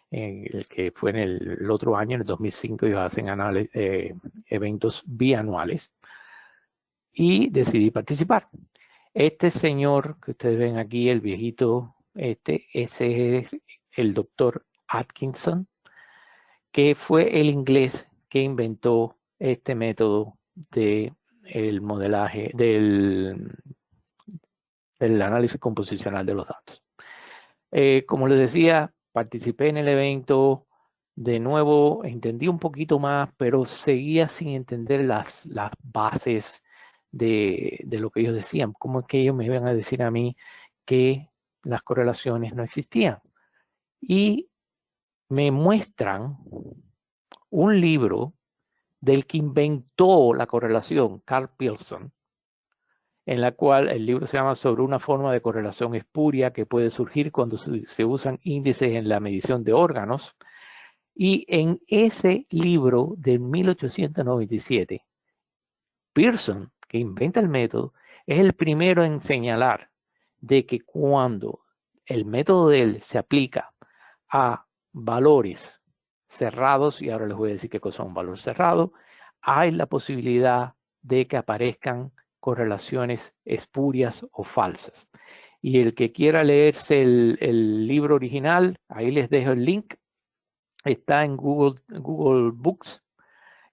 el que fue en el otro año, en el 2005, ellos hacen eventos bianuales, y decidí participar. Este señor que ustedes ven aquí, el viejito, ese es el doctor Atkinson, que fue el inglés que inventó este método del modelaje, del análisis composicional de los datos. Como les decía, participé en el evento. De nuevo, entendí un poquito más, pero seguía sin entender las bases de lo que ellos decían. ¿Cómo es que ellos me iban a decir a mí que las correlaciones no existían? Y me muestran un libro del que inventó la correlación, Carl Pearson, en la cual el libro se llama Sobre una forma de correlación espuria que puede surgir cuando se usan índices en la medición de órganos. Y en ese libro de 1897, Pearson, que inventa el método, es el primero en señalar de que cuando el método de él se aplica a valores cerrados, y ahora les voy a decir qué cosa es un valor cerrado, hay la posibilidad de que aparezcan correlaciones espurias o falsas. Y el que quiera leerse el libro original, ahí les dejo el link, está en Google Books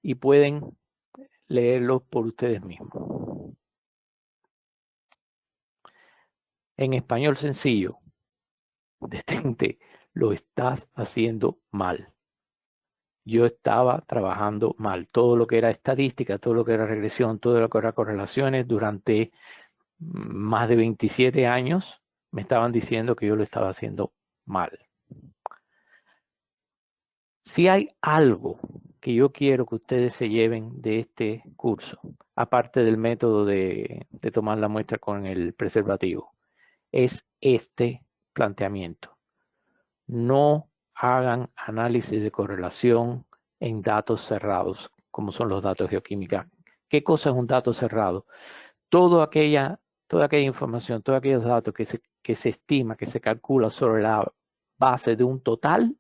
y pueden leerlo por ustedes mismos. En español sencillo, detente, lo estás haciendo mal. Yo estaba trabajando mal. Todo lo que era estadística, todo lo que era regresión, todo lo que era correlaciones, durante más de 27 años me estaban diciendo que yo lo estaba haciendo mal. Si hay algo que yo quiero que ustedes se lleven de este curso, aparte del método de tomar la muestra con el preservativo, es este planteamiento. No hagan análisis de correlación en datos cerrados, como son los datos geoquímicos. ¿Qué cosa es un dato cerrado? Toda aquella información, todos aquellos datos que se estima, que se calcula sobre la base de un total,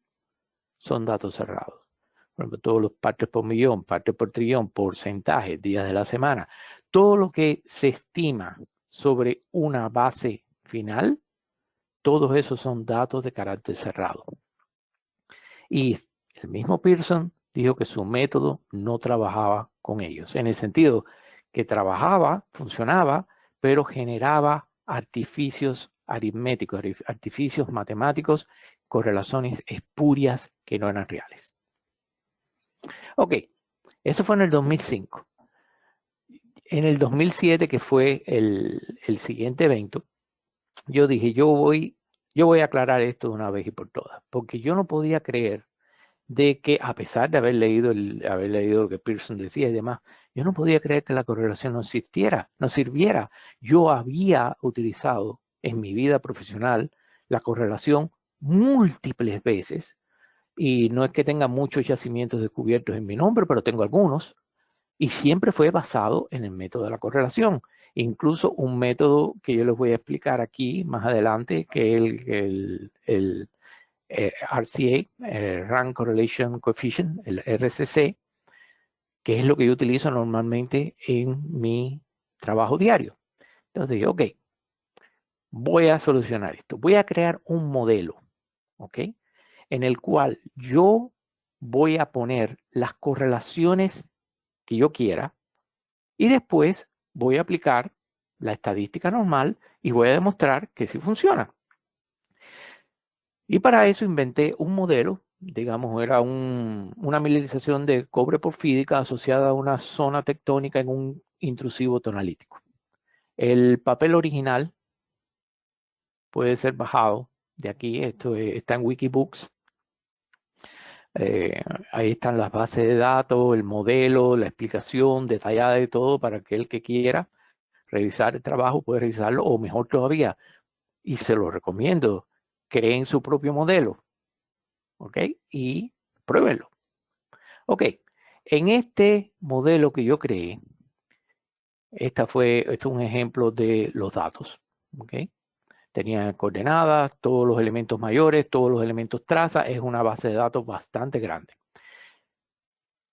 son datos cerrados. Por ejemplo, todos los partes por millón, partes por trillón, porcentajes, días de la semana. Todo lo que se estima sobre una base final, todos esos son datos de carácter cerrado. Y el mismo Pearson dijo que su método no trabajaba con ellos, en el sentido que trabajaba, funcionaba, pero generaba artificios aritméticos, artificios matemáticos, correlaciones espurias que no eran reales. Ok, eso fue en el 2005. En el 2007, que fue el siguiente evento, yo dije, yo voy a aclarar esto de una vez y por todas, porque yo no podía creer de que, a pesar de haber leído lo que Pearson decía y demás, yo no podía creer que la correlación no existiera, no sirviera. Yo había utilizado en mi vida profesional la correlación múltiples veces, y no es que tenga muchos yacimientos descubiertos en mi nombre, pero tengo algunos, y siempre fue basado en el método de la correlación. Incluso un método que yo les voy a explicar aquí más adelante, que es el RCA, Rand Correlation Coefficient, el RCC, que es lo que yo utilizo normalmente en mi trabajo diario. Entonces dije, ok, voy a solucionar esto. Voy a crear un modelo ¿ok? En el cual yo voy a poner las correlaciones que yo quiera y después voy a aplicar la estadística normal y voy a demostrar que sí funciona. Y para eso inventé un modelo, digamos, era una mineralización de cobre porfírica asociada a una zona tectónica en un intrusivo tonalítico. El papel original puede ser bajado de aquí, esto está en Wikibooks. Ahí están las bases de datos, el modelo, la explicación detallada de todo para aquel que quiera revisar el trabajo, puede revisarlo, o mejor todavía, y se lo recomiendo, creen su propio modelo, ¿ok? Y pruébenlo. Ok, en este modelo que yo creé, esto es un ejemplo de los datos, ¿ok? Tenía coordenadas, todos los elementos mayores, todos los elementos traza, es una base de datos bastante grande.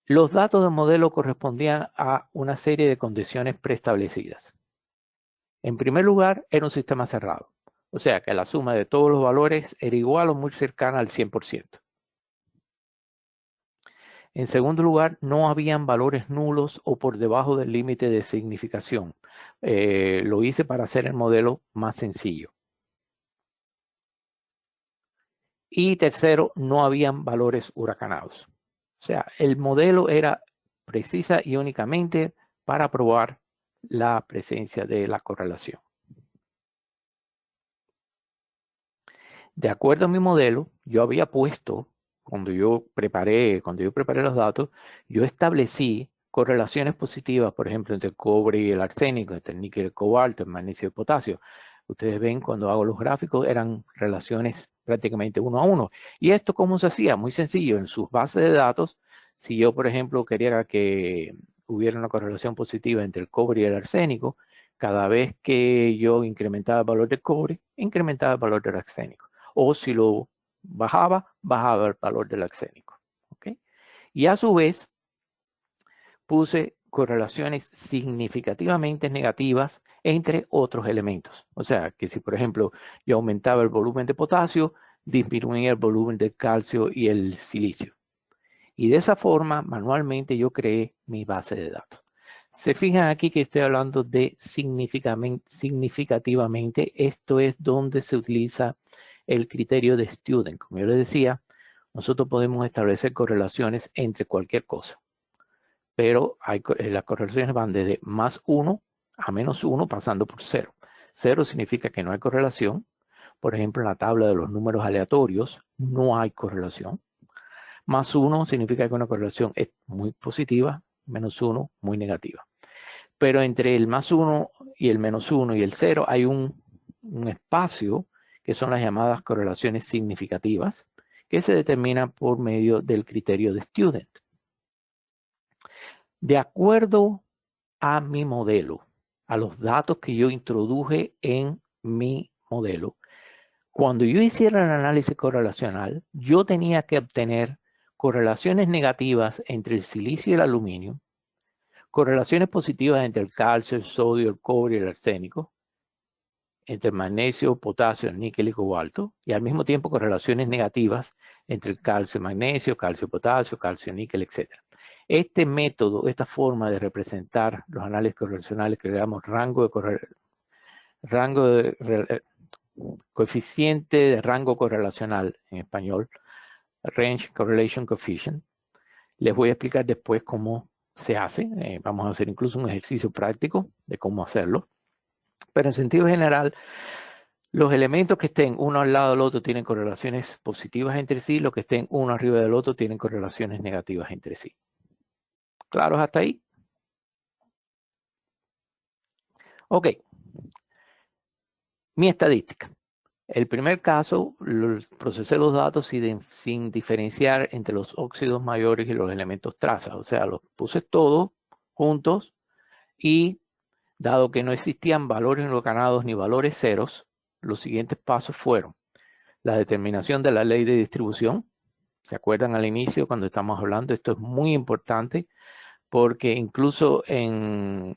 Los datos del modelo correspondían a una serie de condiciones preestablecidas. En primer lugar, era un sistema cerrado, o sea que la suma de todos los valores era igual o muy cercana al 100%. En segundo lugar, no habían valores nulos o por debajo del límite de significación. Lo hice para hacer el modelo más sencillo. Y tercero, no habían valores huracanados. O sea, el modelo era precisa y únicamente para probar la presencia de la correlación. De acuerdo a mi modelo, yo había puesto, cuando yo preparé los datos, yo establecí correlaciones positivas, por ejemplo, entre el cobre y el arsénico, entre el níquel y el cobalto, el magnesio y el potasio. Ustedes ven cuando hago los gráficos eran relaciones prácticamente 1 a 1. ¿Y esto cómo se hacía? Muy sencillo. En sus bases de datos, si yo, por ejemplo, quería que hubiera una correlación positiva entre el cobre y el arsénico, cada vez que yo incrementaba el valor del cobre, incrementaba el valor del arsénico. O si lo bajaba el valor del arsénico. ¿Okay? Y a su vez, puse correlaciones significativamente negativas entre otros elementos. O sea, que si por ejemplo yo aumentaba el volumen de potasio, disminuía el volumen de calcio y el silicio. Y de esa forma, manualmente yo creé mi base de datos. Se fijan aquí que estoy hablando de significativamente. Esto es donde se utiliza el criterio de Student. Como yo les decía, nosotros podemos establecer correlaciones entre cualquier cosa. Pero las correlaciones van desde +1 a -1 pasando por 0. 0 significa que no hay correlación. Por ejemplo, en la tabla de los números aleatorios no hay correlación. +1 significa que una correlación es muy positiva, -1 muy negativa. Pero entre el +1 y el -1 y el 0 hay un espacio que son las llamadas correlaciones significativas que se determinan por medio del criterio de Student. De acuerdo a mi modelo, a los datos que yo introduje en mi modelo, cuando yo hiciera el análisis correlacional, yo tenía que obtener correlaciones negativas entre el silicio y el aluminio, correlaciones positivas entre el calcio, el sodio, el cobre y el arsénico, entre el magnesio, potasio, el níquel y cobalto, y al mismo tiempo correlaciones negativas entre el calcio, magnesio, calcio, potasio, calcio, níquel, etc. Este método, esta forma de representar los análisis correlacionales que le damos coeficiente de rango correlacional en español, Range Correlation Coefficient. Les voy a explicar después cómo se hace. Vamos a hacer incluso un ejercicio práctico de cómo hacerlo. Pero en sentido general, los elementos que estén uno al lado del otro tienen correlaciones positivas entre sí. Los que estén uno arriba del otro tienen correlaciones negativas entre sí. ¿Claros hasta ahí? Ok. Mi estadística. El primer caso, procesé los datos sin diferenciar entre los óxidos mayores y los elementos trazas. O sea, los puse todos juntos y dado que no existían valores huracanados ni valores ceros, los siguientes pasos fueron la determinación de la ley de distribución. ¿Se acuerdan al inicio cuando estamos hablando? Esto es muy importante porque incluso en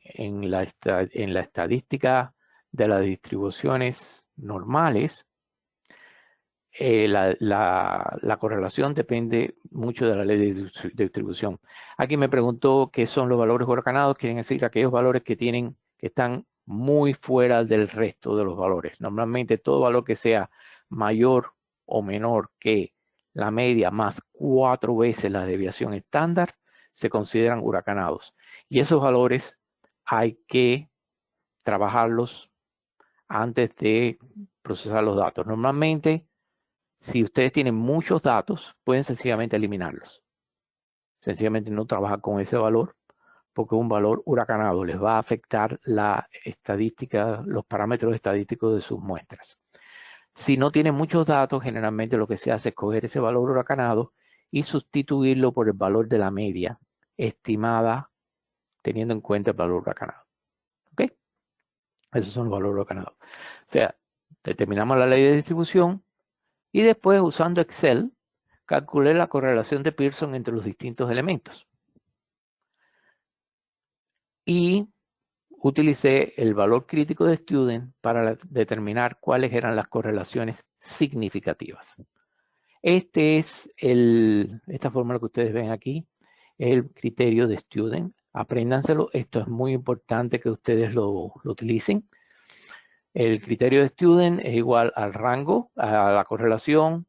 la estadística de las distribuciones normales, la correlación depende mucho de la ley de distribución. Aquí me preguntó qué son los valores huracanados. Quieren decir aquellos valores que están muy fuera del resto de los valores. Normalmente todo valor que sea mayor o menor que la media más 4 veces la desviación estándar se consideran huracanados. Y esos valores hay que trabajarlos antes de procesar los datos. Normalmente, si ustedes tienen muchos datos, pueden sencillamente eliminarlos. Sencillamente no trabajar con ese valor, porque un valor huracanado les va a afectar la estadística, los parámetros estadísticos de sus muestras. Si no tienen muchos datos, generalmente lo que se hace es coger ese valor huracanado y sustituirlo por el valor de la media estimada teniendo en cuenta el valor huracanado. ¿Ok? Esos son los valores huracanados. O sea, determinamos la ley de distribución y después, usando Excel, calculé la correlación de Pearson entre los distintos elementos. Y utilicé el valor crítico de Student para determinar cuáles eran las correlaciones significativas. Esta fórmula que ustedes ven aquí es el criterio de Student. Apréndanselo. Esto es muy importante que ustedes lo utilicen. El criterio de Student es igual al rango, a la correlación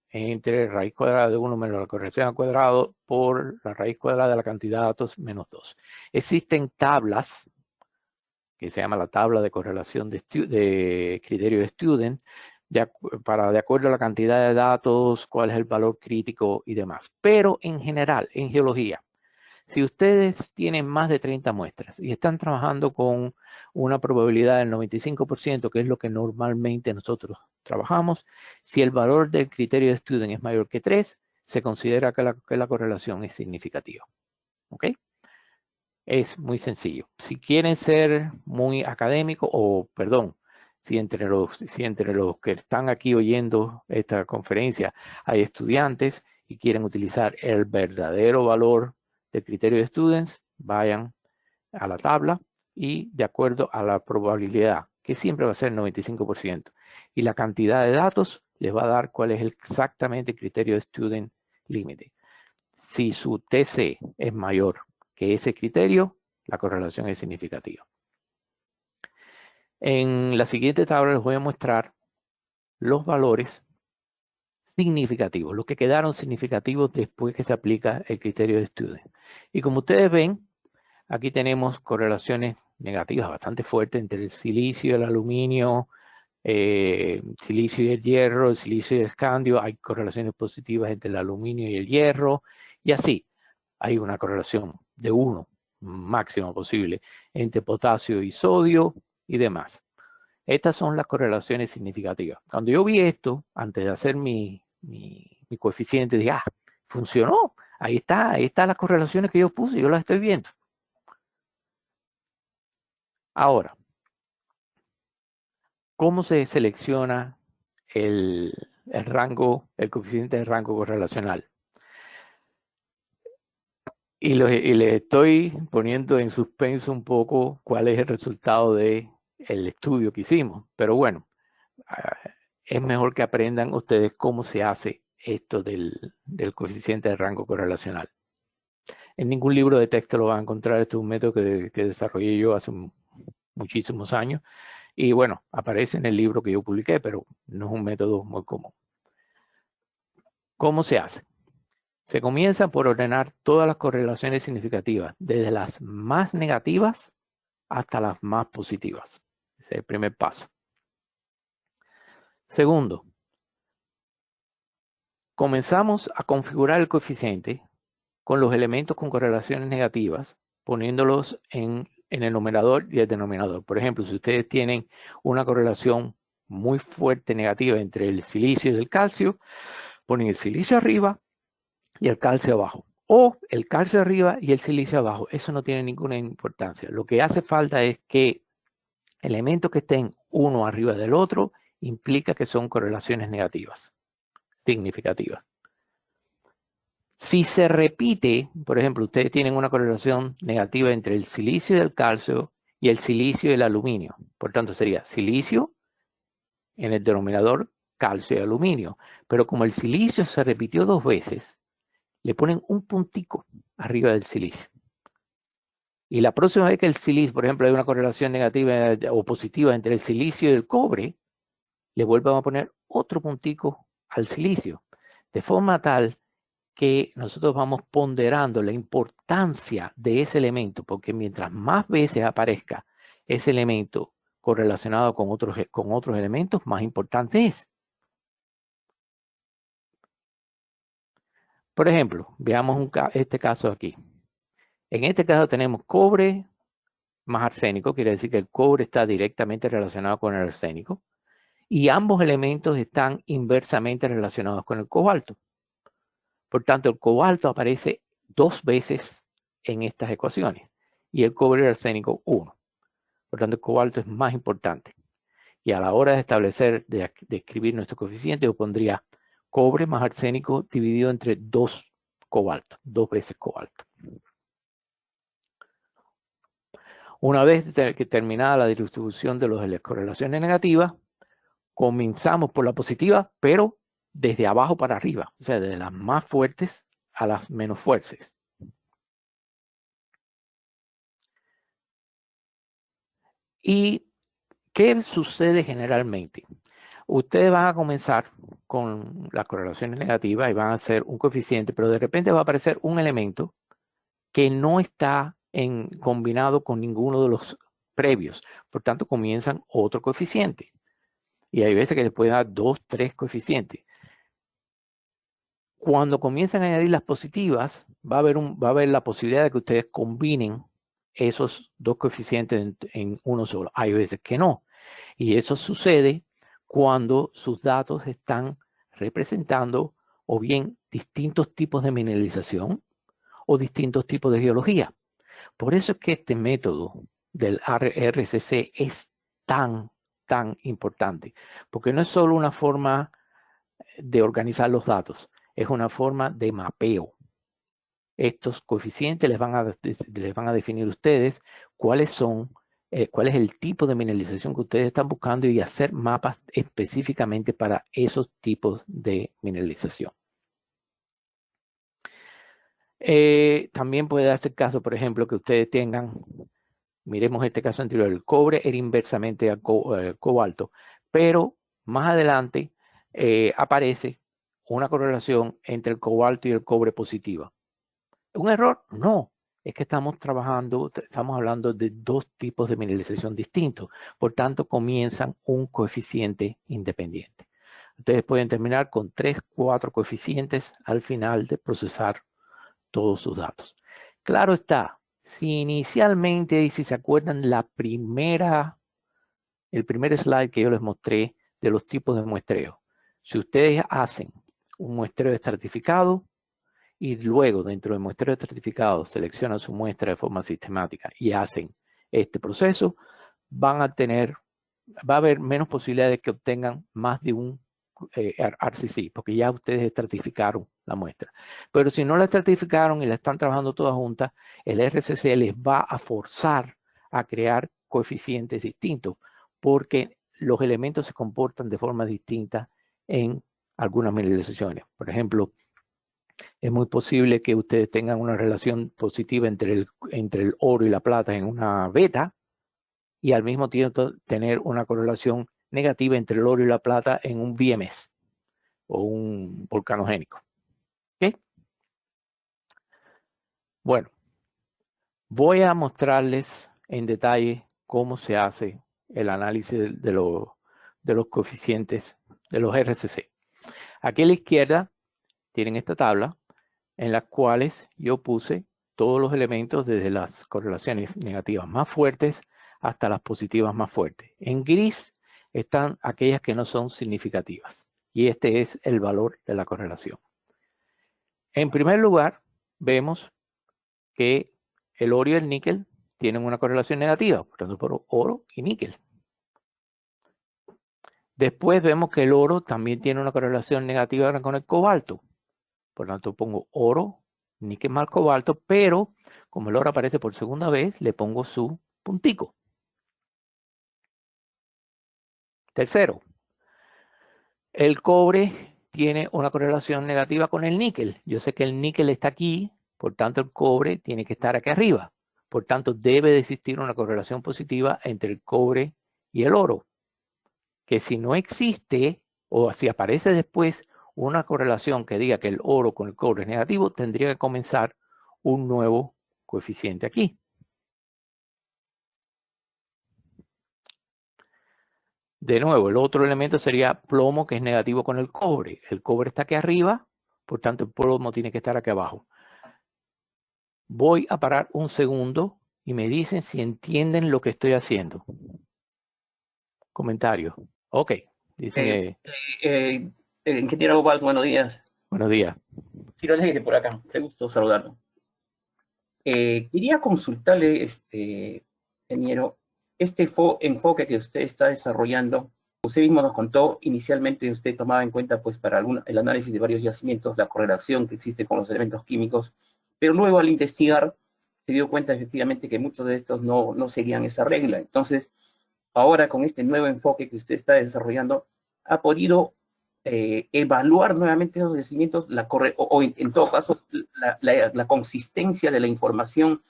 entre raíz cuadrada de 1 menos la correlación al cuadrado por la raíz cuadrada de la cantidad de datos menos 2. Existen tablas que se llama la tabla de correlación de criterio de Student, de acuerdo a la cantidad de datos, cuál es el valor crítico y demás. Pero en general, en geología, si ustedes tienen más de 30 muestras y están trabajando con una probabilidad del 95%, que es lo que normalmente nosotros trabajamos, si el valor del criterio de Student es mayor que 3, se considera que la correlación es significativa. ¿Ok? Es muy sencillo. Si quieren ser muy académicos, si entre los que están aquí oyendo esta conferencia hay estudiantes y quieren utilizar el verdadero valor del criterio de Students, vayan a la tabla y de acuerdo a la probabilidad, que siempre va a ser 95%, y la cantidad de datos les va a dar cuál es exactamente el criterio de Student límite. Si su TC es mayor que ese criterio, la correlación es significativa. En la siguiente tabla les voy a mostrar los valores significativos, los que quedaron significativos después que se aplica el criterio de Student. Y como ustedes ven, aquí tenemos correlaciones negativas bastante fuertes entre el silicio y el aluminio, silicio y el hierro, el silicio y el escandio. Hay correlaciones positivas entre el aluminio y el hierro, y así. Hay una correlación de 1 máxima posible entre potasio y sodio y demás. Estas son las correlaciones significativas. Cuando yo vi esto, antes de hacer mi coeficiente, dije, funcionó. Ahí están las correlaciones que yo puse, yo las estoy viendo. Ahora, ¿cómo se selecciona el coeficiente de rango correlacional? Y le estoy poniendo en suspenso un poco cuál es el resultado del estudio que hicimos. Pero bueno, es mejor que aprendan ustedes cómo se hace esto del coeficiente de rango correlacional. En ningún libro de texto lo van a encontrar. Este es un método que desarrollé yo hace muchísimos años. Y bueno, aparece en el libro que yo publiqué, pero no es un método muy común. ¿Cómo se hace? Se comienza por ordenar todas las correlaciones significativas, desde las más negativas hasta las más positivas. Ese es el primer paso. Segundo, comenzamos a configurar el coeficiente con los elementos con correlaciones negativas, poniéndolos en el numerador y el denominador. Por ejemplo, si ustedes tienen una correlación muy fuerte negativa entre el silicio y el calcio, ponen el silicio arriba y el calcio abajo, o el calcio arriba y el silicio abajo. Eso no tiene ninguna importancia. Lo que hace falta es que elementos que estén uno arriba del otro implica que son correlaciones negativas, significativas. Si se repite, por ejemplo, ustedes tienen una correlación negativa entre el silicio y el calcio y el silicio y el aluminio. Por tanto, sería silicio en el denominador calcio y aluminio. Pero como el silicio se repitió 2 veces, le ponen un puntico arriba del silicio. Y la próxima vez que el silicio, por ejemplo, hay una correlación negativa o positiva entre el silicio y el cobre, le vuelven a poner otro puntico al silicio. De forma tal que nosotros vamos ponderando la importancia de ese elemento, porque mientras más veces aparezca ese elemento correlacionado con otros elementos, más importante es. Por ejemplo, veamos este caso aquí. En este caso tenemos cobre más arsénico, quiere decir que el cobre está directamente relacionado con el arsénico, y ambos elementos están inversamente relacionados con el cobalto. Por tanto, el cobalto aparece 2 veces en estas ecuaciones y el cobre y el arsénico 1. Por tanto, el cobalto es más importante. Y a la hora de establecer, de escribir nuestro coeficiente, yo pondría cobre más arsénico dividido entre 2 cobalto, 2 veces cobalto. Una vez que terminada la distribución de las correlaciones negativas, comenzamos por la positiva, pero desde abajo para arriba, o sea, desde las más fuertes a las menos fuertes. ¿Y qué sucede generalmente? Ustedes van a comenzar con las correlaciones negativas y van a hacer un coeficiente, pero de repente va a aparecer un elemento que no está combinado con ninguno de los previos. Por tanto, comienzan otro coeficiente. Y hay veces que les pueden dar 2, 3 coeficientes. Cuando comienzan a añadir las positivas, va a haber la posibilidad de que ustedes combinen esos 2 coeficientes en uno solo. Hay veces que no. Y eso sucede cuando sus datos están representando o bien distintos tipos de mineralización o distintos tipos de geología. Por eso es que este método del RCC es tan importante, porque no es solo una forma de organizar los datos, es una forma de mapeo. Estos coeficientes les van a definir ustedes cuáles son, cuál es el tipo de mineralización que ustedes están buscando y hacer mapas específicamente para esos tipos de mineralización. También puede darse el caso, por ejemplo, que ustedes tengan, miremos este caso anterior, el cobre era inversamente al cobalto, pero más adelante aparece una correlación entre el cobalto y el cobre positiva. ¿Un error? No, es que estamos hablando de 2 tipos de mineralización distintos, por tanto comienzan un coeficiente independiente. Ustedes pueden terminar con 3, 4 coeficientes al final de procesar todos sus datos. Claro está, si inicialmente, y si se acuerdan, el primer slide que yo les mostré de los tipos de muestreo, si ustedes hacen un muestreo estratificado y luego dentro del muestreo estratificado seleccionan su muestra de forma sistemática y hacen este proceso, va a haber menos posibilidades que obtengan más de un RCC, porque ya ustedes estratificaron la muestra. Pero si no la estratificaron y la están trabajando todas juntas, el RCC les va a forzar a crear coeficientes distintos, porque los elementos se comportan de forma distinta en algunas mineralizaciones. Por ejemplo, es muy posible que ustedes tengan una relación positiva entre el oro y la plata en una beta, y al mismo tiempo tener una correlación negativa entre el oro y la plata en un VMS o un volcanogénico. ¿Okay? Bueno, voy a mostrarles en detalle cómo se hace el análisis de los coeficientes de los RCC. Aquí a la izquierda tienen esta tabla en las cuales yo puse todos los elementos desde las correlaciones negativas más fuertes hasta las positivas más fuertes. En gris están aquellas que no son significativas. Y este es el valor de la correlación. En primer lugar, vemos que el oro y el níquel tienen una correlación negativa, por tanto, por oro y níquel. Después vemos que el oro también tiene una correlación negativa con el cobalto. Por lo tanto, pongo oro, níquel más cobalto, pero como el oro aparece por segunda vez, le pongo su puntico. Tercero, El cobre tiene una correlación negativa con el níquel. Yo sé que el níquel está aquí, por tanto el cobre tiene que estar aquí arriba. Por tanto, debe de existir una correlación positiva entre el cobre y el oro. Que si no existe, o si aparece después una correlación que diga que el oro con el cobre es negativo, tendría que comenzar un nuevo coeficiente aquí. De nuevo, el otro elemento sería plomo, que es negativo con el cobre. El cobre está aquí arriba, por tanto el plomo tiene que estar aquí abajo. Voy a parar un segundo y me dicen si entienden lo que estoy haciendo. Comentario. Ok. Dicen Ingeniero Valls, buenos días. buenos días. Ciro Alegre por acá. Qué gusto saludarlo. Quería consultarle, ingeniero, este enfoque que usted está desarrollando. Usted mismo nos contó, inicialmente usted tomaba en cuenta, pues, para el análisis de varios yacimientos, la correlación que existe con los elementos químicos, pero luego al investigar se dio cuenta efectivamente que muchos de estos no seguían esa regla. Entonces, ahora con este nuevo enfoque que usted está desarrollando, ha podido evaluar nuevamente esos yacimientos, o en todo caso, la consistencia de la información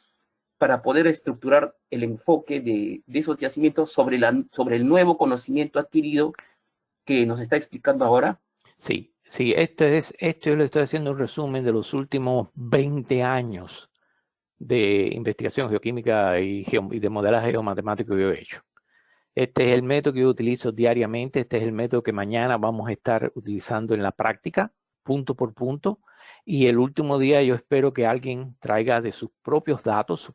para poder estructurar el enfoque de esos yacimientos sobre el nuevo conocimiento adquirido que nos está explicando ahora. Sí, esto yo le estoy haciendo un resumen de los últimos 20 años de investigación geoquímica y de modelaje geomatemático que yo he hecho. Este es el método que yo utilizo diariamente. Este es el método que mañana vamos a estar utilizando en la práctica, punto por punto. Y el último día yo espero que alguien traiga de sus propios datos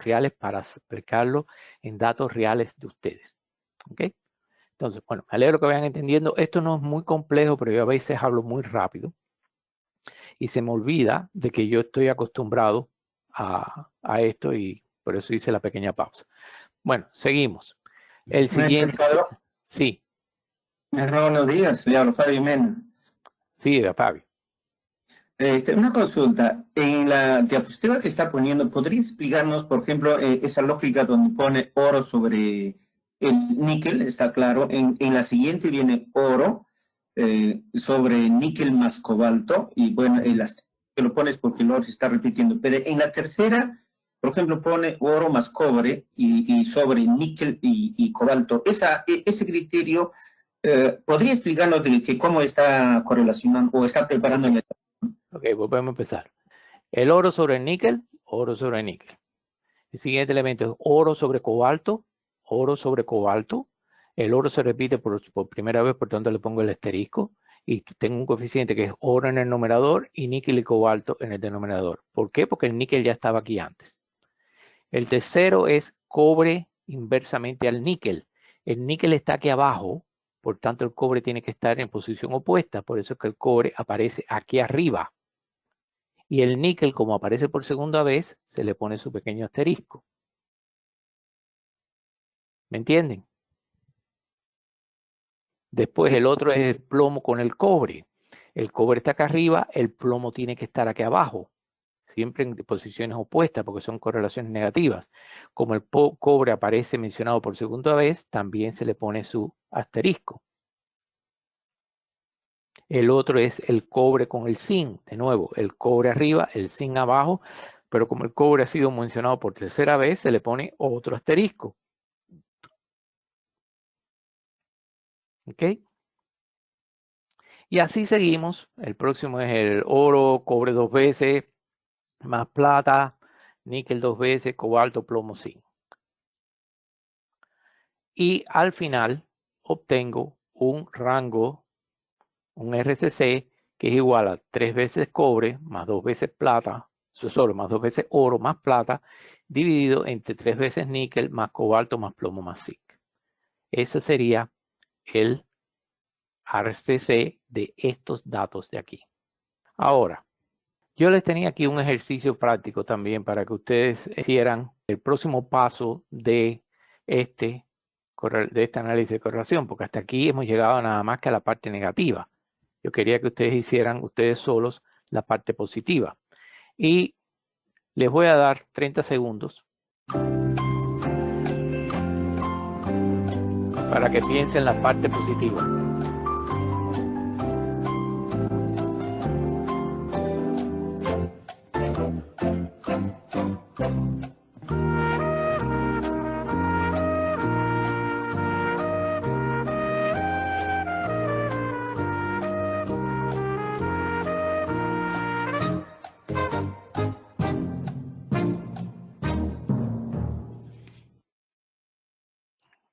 reales para aplicarlo en datos reales de ustedes. ¿Ok? Entonces, bueno, me alegro que vayan entendiendo. Esto no es muy complejo, pero yo a veces hablo muy rápido. Y se me olvida de que yo estoy acostumbrado a esto y por eso hice la pequeña pausa. Bueno, seguimos. El siguiente. Sí. Buenos días, le hablo Fabio Mena. Sí, Fabio. Una consulta. En la diapositiva que está poniendo, ¿podría explicarnos, por ejemplo, esa lógica donde pone oro sobre el níquel? Está claro. En la siguiente viene oro sobre níquel más cobalto. Y bueno, que lo pones porque el oro se está repitiendo. Pero en la tercera, por ejemplo, pone oro más cobre y sobre níquel y cobalto. Ese criterio, ¿podría explicarnos de cómo está correlacionando o está preparando el... Ok, volvemos a empezar. El oro sobre el níquel, oro sobre el níquel. El siguiente elemento es oro sobre cobalto, oro sobre cobalto. El oro se repite por primera vez, por tanto le pongo el asterisco. Y tengo un coeficiente que es oro en el numerador y níquel y cobalto en el denominador. ¿Por qué? Porque el níquel ya estaba aquí antes. El tercero es cobre inversamente al níquel. El níquel está aquí abajo, por tanto el cobre tiene que estar en posición opuesta. Por eso es que el cobre aparece aquí arriba. Y el níquel, como aparece por segunda vez, se le pone su pequeño asterisco. ¿Me entienden? Después el otro es el plomo con el cobre. El cobre está acá arriba, el plomo tiene que estar aquí abajo. Siempre en posiciones opuestas porque son correlaciones negativas. Como el cobre aparece mencionado por segunda vez, también se le pone su asterisco. El otro es el cobre con el zinc. De nuevo, el cobre arriba, el zinc abajo, pero como el cobre ha sido mencionado por tercera vez, se le pone otro asterisco. ¿Ok? Y así seguimos. El próximo es el oro, cobre 2 veces, más plata, níquel 2 veces, cobalto, plomo, zinc. Y al final obtengo un rango, un RCC, que es igual a 3 veces cobre, más 2 veces plata, más 2 veces oro, más plata, dividido entre 3 veces níquel, más cobalto, más plomo, más zinc. Ese sería el RCC de estos datos de aquí. Ahora, yo les tenía aquí un ejercicio práctico también para que ustedes hicieran el próximo paso de este análisis de correlación, porque hasta aquí hemos llegado nada más que a la parte negativa. Yo quería que ustedes hicieran ustedes solos la parte positiva. Y les voy a dar 30 segundos para que piensen la parte positiva.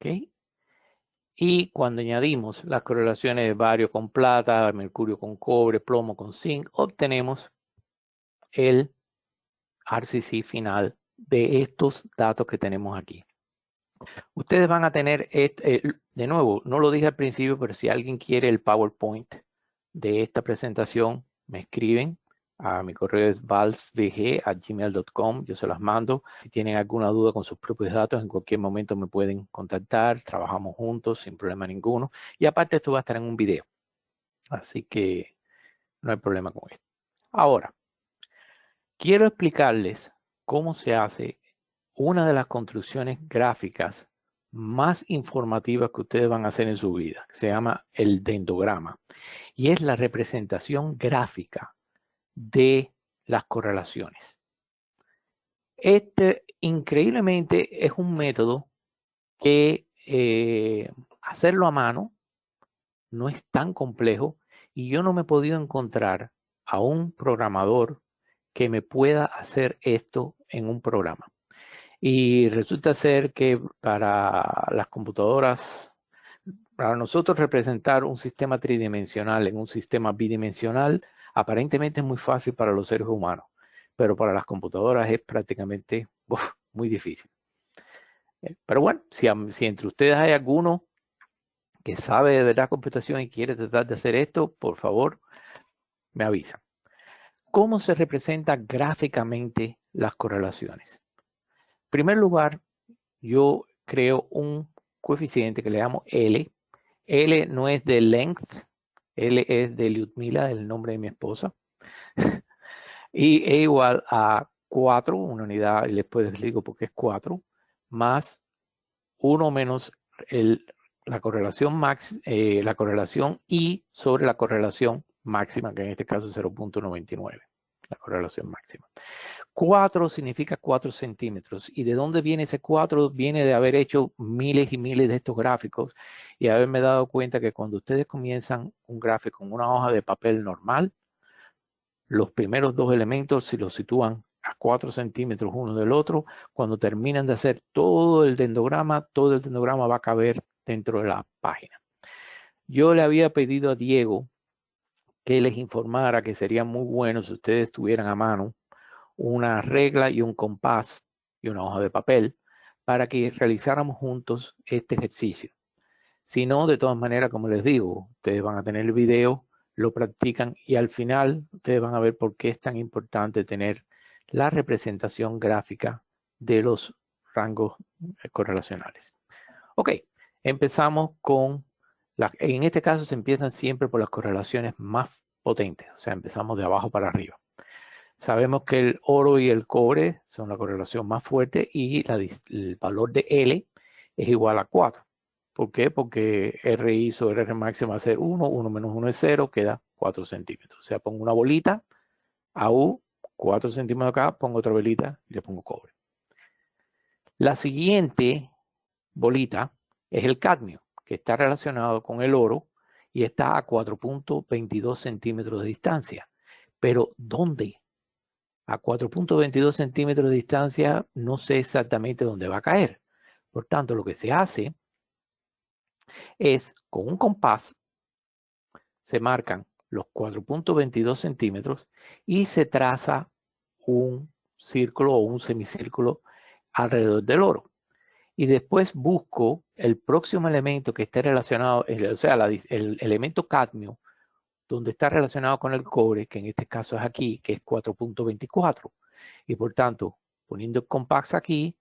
¿Ok? Y cuando añadimos las correlaciones de bario con plata, mercurio con cobre, plomo con zinc, obtenemos el RCC final de estos datos que tenemos aquí. Ustedes van a tener, de nuevo, no lo dije al principio, pero si alguien quiere el PowerPoint de esta presentación, me escriben. A mi correo es valsvg@gmail.com. Yo se las mando. Si tienen alguna duda con sus propios datos, en cualquier momento me pueden contactar. Trabajamos juntos sin problema ninguno. Y aparte esto va a estar en un video. Así que no hay problema con esto. Ahora, quiero explicarles cómo se hace una de las construcciones gráficas más informativas que ustedes van a hacer en su vida. Se llama el dendrograma. Y es la representación gráfica de las correlaciones. Increíblemente es un método que hacerlo a mano no es tan complejo y yo no me he podido encontrar a un programador que me pueda hacer esto en un programa. Y resulta ser que para las computadoras, para nosotros representar un sistema tridimensional en un sistema bidimensional, aparentemente es muy fácil para los seres humanos, pero para las computadoras es prácticamente muy difícil. Pero bueno, si entre ustedes hay alguno que sabe de verdad computación y quiere tratar de hacer esto, por favor, me avisan. ¿Cómo se representan gráficamente las correlaciones? En primer lugar, yo creo un coeficiente que le llamo L. L no es de length, L es de Lyudmila, el nombre de mi esposa. Y E igual a 4, una unidad, y después les digo por qué es 4, más 1 menos la correlación la correlación I sobre la correlación máxima, que en este caso es 0.99, la correlación máxima. 4 significa 4 centímetros. ¿Y de dónde viene ese 4? Viene de haber hecho miles y miles de estos gráficos y haberme dado cuenta que cuando ustedes comienzan un gráfico en una hoja de papel normal, los primeros dos elementos, si los sitúan a 4 centímetros uno del otro, cuando terminan de hacer todo el dendrograma va a caber dentro de la página. Yo le había pedido a Diego que les informara que sería muy bueno si ustedes tuvieran a mano una regla y un compás y una hoja de papel para que realizáramos juntos este ejercicio. Si no, de todas maneras, como les digo, ustedes van a tener el video, lo practican y al final ustedes van a ver por qué es tan importante tener la representación gráfica de los rangos correlacionales. Ok, empezamos con, en este caso se empiezan siempre por las correlaciones más potentes, o sea, empezamos de abajo para arriba. Sabemos que el oro y el cobre son la correlación más fuerte y el valor de L es igual a 4. ¿Por qué? Porque RI sobre R máximo va a ser 1, 1 menos 1 es 0, queda 4 centímetros. O sea, pongo una bolita, AU, 4 centímetros acá, pongo otra bolita y le pongo cobre. La siguiente bolita es el cadmio, que está relacionado con el oro y está a 4.22 centímetros de distancia. Pero, ¿dónde? A 4.22 centímetros de distancia no sé exactamente dónde va a caer. Por tanto, lo que se hace es, con un compás, se marcan los 4.22 centímetros y se traza un círculo o un semicírculo alrededor del oro. Y después busco el próximo elemento que esté relacionado, o sea, el elemento cadmio, donde está relacionado con el cobre, que en este caso es aquí, que es 4.24. Y por tanto, poniendo el compás aquí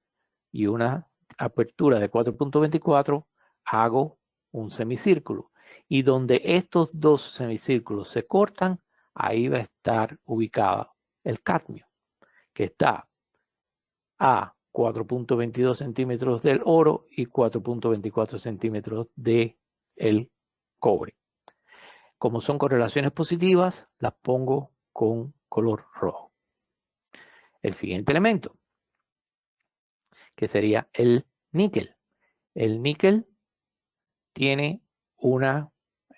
y una apertura de 4.24, hago un semicírculo. Y donde estos dos semicírculos se cortan, ahí va a estar ubicado el cadmio, que está a 4.22 centímetros del oro y 4.24 centímetros del cobre. Como son correlaciones positivas, las pongo con color rojo. El siguiente elemento, que sería el níquel. El níquel tiene una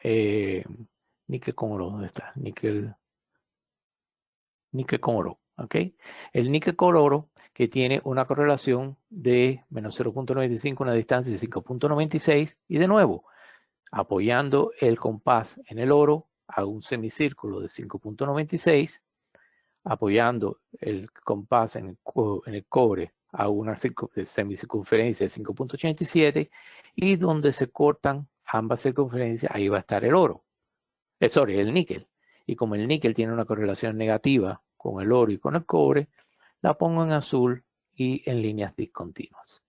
níquel con oro. ¿Dónde está? Níquel con oro. ¿ok? El níquel con oro, que tiene una correlación de menos 0.95, una distancia de 5.96, y de nuevo, apoyando el compás en el oro, hago un semicírculo de 5.96, apoyando el compás en el cobre, hago una semicircunferencia de 5.87, y donde se cortan ambas circunferencias, ahí va a estar el oro. El níquel. Y como el níquel tiene una correlación negativa con el oro y con el cobre, la pongo en azul y en líneas discontinuas.